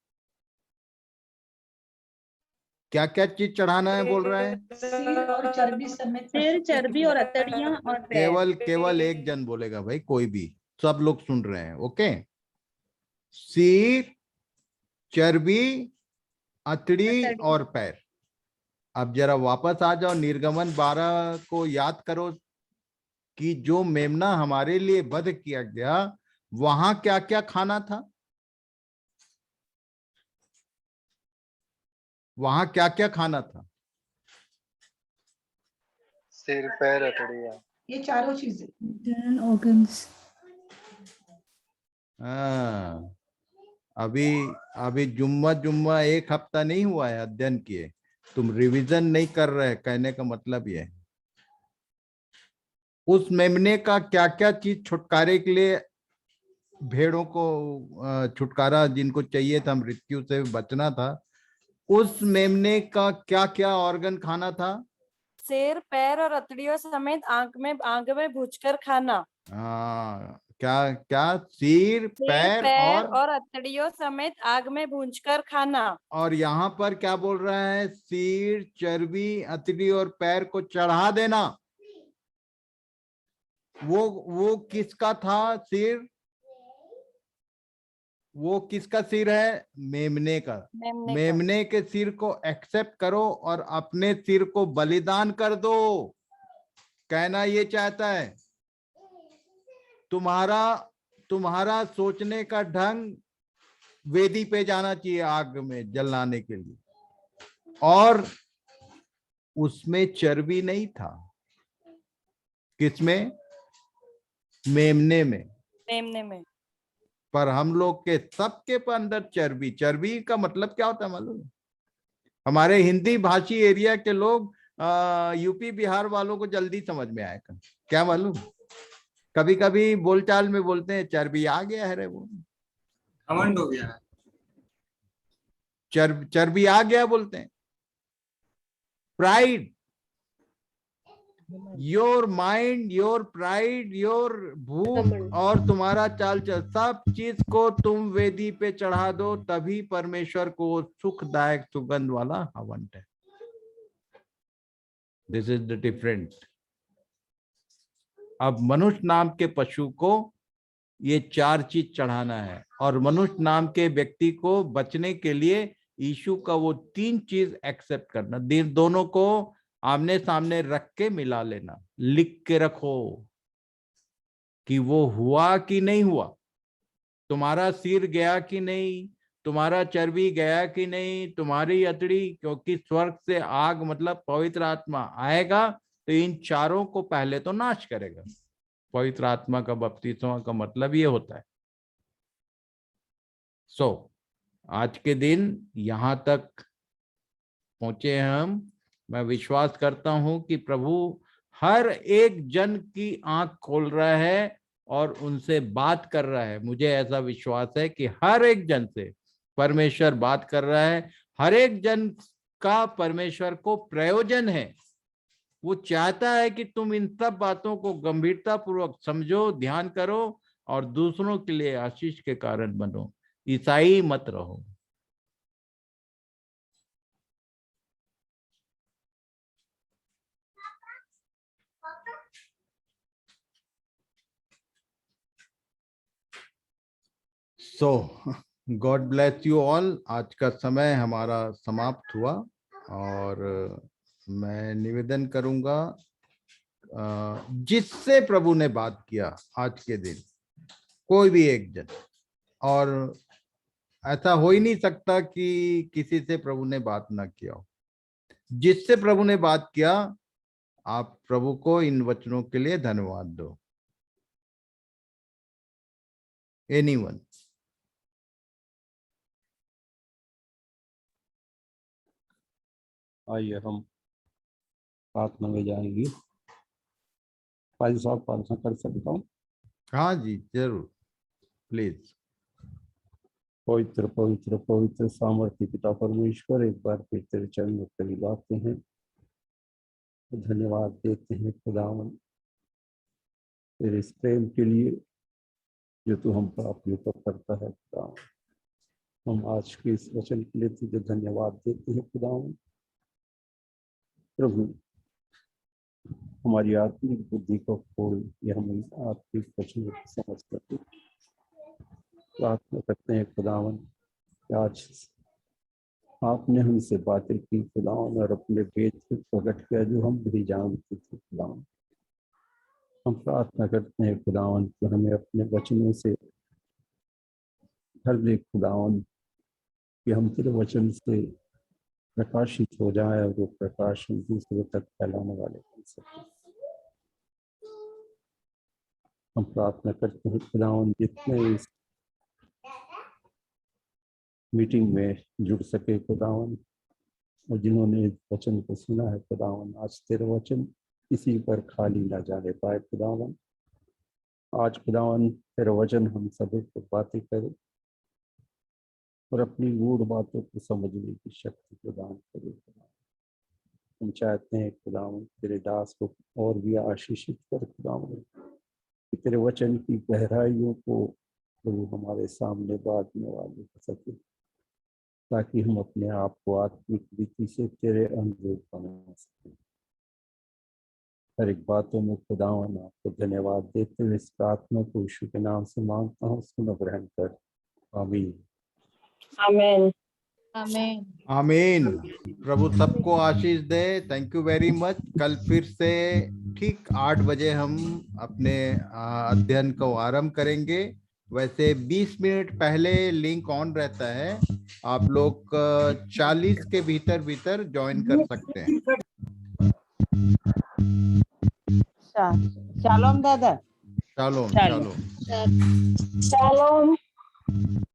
क्या क्या चीज चढ़ाना है बोल रहा है? सिर और चर्बी समेत सिर, पशु के चर्बी और अतड़ियां और पैर। केवल एक जन बोलेगा भाई, कोई भी, सब लोग सुन रहे हैं। ओके, सिर, चर्बी, अतड़ी और पैर। अब जरा वापस आ जाओ निर्गमन 12 को याद करो कि जो मेमना हमारे लिए वध किया गया वहां क्या क्या खाना था, वहां क्या क्या खाना था? सिर पैर अतड़ियाँ। ये चारों चीजें। हाँ, अभी जुम्मा एक हफ्ता नहीं हुआ है अध्ययन किए, तुम रिवीजन नहीं कर रहे, कहने का मतलब ये है। उस मेमने का क्या क्या चीज छुटकारे के लिए, भेड़ों को छुटकारा जिनको चाहिए था, मृत्यु से बचना था, उस मेमने का क्या क्या ऑर्गन खाना था? सिर, पैर और अतड़ियों समेत आग में भूनकर खाना। हाँ, क्या क्या? सिर, पैर और अतड़ियों समेत आग में भूनकर खाना। और यहाँ पर क्या बोल रहा है? सिर, चर्बी, अतड़ी और पैर को चढ़ा देना। वो किसका था सिर? वो किसका सिर है? मेमने का। मेमने के सिर को एक्सेप्ट करो और अपने सिर को बलिदान कर दो। कहना ये चाहता है तुम्हारा सोचने का ढंग वेदी पे जाना चाहिए आग में जलाने के लिए, और उसमें चर्बी नहीं था। किसमें? मेमने में। पर हम लोग के सबके अंदर चर्बी का मतलब क्या होता है मालूम है? हमारे हिंदी भाषी एरिया के लोग यूपी बिहार वालों को जल्दी समझ में आएगा। क्या मालूम? कभी कभी बोलचाल में बोलते हैं चर्बी आ गया है रे, वो घमंड हो गया है। चर्बी आ गया बोलते हैं। Pride, your mind, your pride, your भूख और तुम्हारा चाल चल, सब चीज को तुम वेदी पे चढ़ा दो, तभी परमेश्वर को सुखदायक सुगंध वाला हवन है। This is the difference. अब मनुष्य नाम के पशु को ये 4 चीज चढ़ाना है, और मनुष्य नाम के व्यक्ति को बचने के लिए यीशु का वो 3 चीज एक्सेप्ट करना। दोनों को आमने सामने रख के मिला लेना, लिख के रखो कि वो हुआ कि नहीं हुआ, तुम्हारा सिर गया कि नहीं, तुम्हारा चर्बी गया कि नहीं, तुम्हारी अतड़ी, क्योंकि स्वर्ग से आग मतलब पवित्र आत्मा आएगा तो इन चारों को पहले तो नाश करेगा। पवित्र आत्मा का बपतिस्मा का मतलब ये होता है। आज के दिन यहां तक पहुंचे हम। मैं विश्वास करता हूं कि प्रभु हर एक जन की आंख खोल रहा है और उनसे बात कर रहा है। मुझे ऐसा विश्वास है कि हर एक जन से परमेश्वर बात कर रहा है। हर एक जन का परमेश्वर को प्रयोजन है। वो चाहता है कि तुम इन सब बातों को गंभीरता पूर्वक समझो, ध्यान करो और दूसरों के लिए आशीष के कारण बनो। ईसाई मत रहो। God bless you all. आज का समय हमारा समाप्त हुआ और मैं निवेदन करूंगा, जिससे प्रभु ने बात किया आज के दिन, कोई भी एक जन, और ऐसा हो ही नहीं सकता कि किसी से प्रभु ने बात ना किया हो। जिससे प्रभु ने बात किया, आप प्रभु को इन वचनों के लिए धन्यवाद दो। anyone? आइए हम प्रार्थना में जाएंगे। भाई साहब प्रार्थना कर सकता हूँ? हाँ जी, जरूर, प्लीज। पवित्र पवित्र पवित्र सामर्थ्य पिता परमेश्वर, एक बार फिर तेरे चरण में करीब आते हैं, धन्यवाद देते हैं खुदावन तेरे इस प्रेम के लिए जो तू हम पर अपने ऊपर करता है। खुदावन, हम आज के इस वचन के लिए तुझे धन्यवाद देते हैं खुदावन। प्रभु, हमारी आत्मिक बुद्धि को खोल, ये हम आत्मिक वचन को समझ सकते। प्रार्थना करते हैं खुदावन कि आज आपने हमसे बातें की खुदावन, और अपने भेद को प्रकट किया जो हम नहीं जानते थे खुदावन। हम प्रार्थना करते हैं खुदावन कि हमें अपने वचनों से भर दे खुदावन, कि हम तेरे वचन से प्रकाशित हो जाए और वो प्रकाश हम दूसरों तक फैलाने वाले बन सके। हम प्रार्थना करते हैं खुदावन जितने इस मीटिंग में जुड़ सके खुदावन, और जिन्होंने इस वचन को सुना है खुदावन, आज तेरे वचन किसी पर खाली ना जाने पाए खुदावन। आज खुदावन तेरे वचन हम सभी को बातें करे और अपनी गूढ़ बातों को समझने की शक्ति प्रदान करे खुदावन। हम चाहते हैं खुदावन तेरे दास को और भी आशीषित कर खुदावन, कि तेरे वचन की गहराइयों को प्रभु हमारे सामने बांधने वाले हो सके, ताकि हम अपने आप को आत्मिक रीति से तेरे अनुरूप बना सकें। हर एक बातों में खुदावन आपको धन्यवाद देते हुए इस प्रार्थना को यीशु के नाम से मांगता हूँ, सुनो ग्रहण कर। आमीन। आमीन। आमीन। आमीन। प्रभु सबको आशीष दे। Thank you very much. कल फिर से ठीक 8 बजे हम अपने अध्ययन को आरंभ करेंगे। वैसे 20 मिनट पहले लिंक ऑन रहता है, आप लोग 40 के भीतर ज्वाइन कर सकते हैं। शालोम दादा। Shalom shalom. शालोम। शालोम।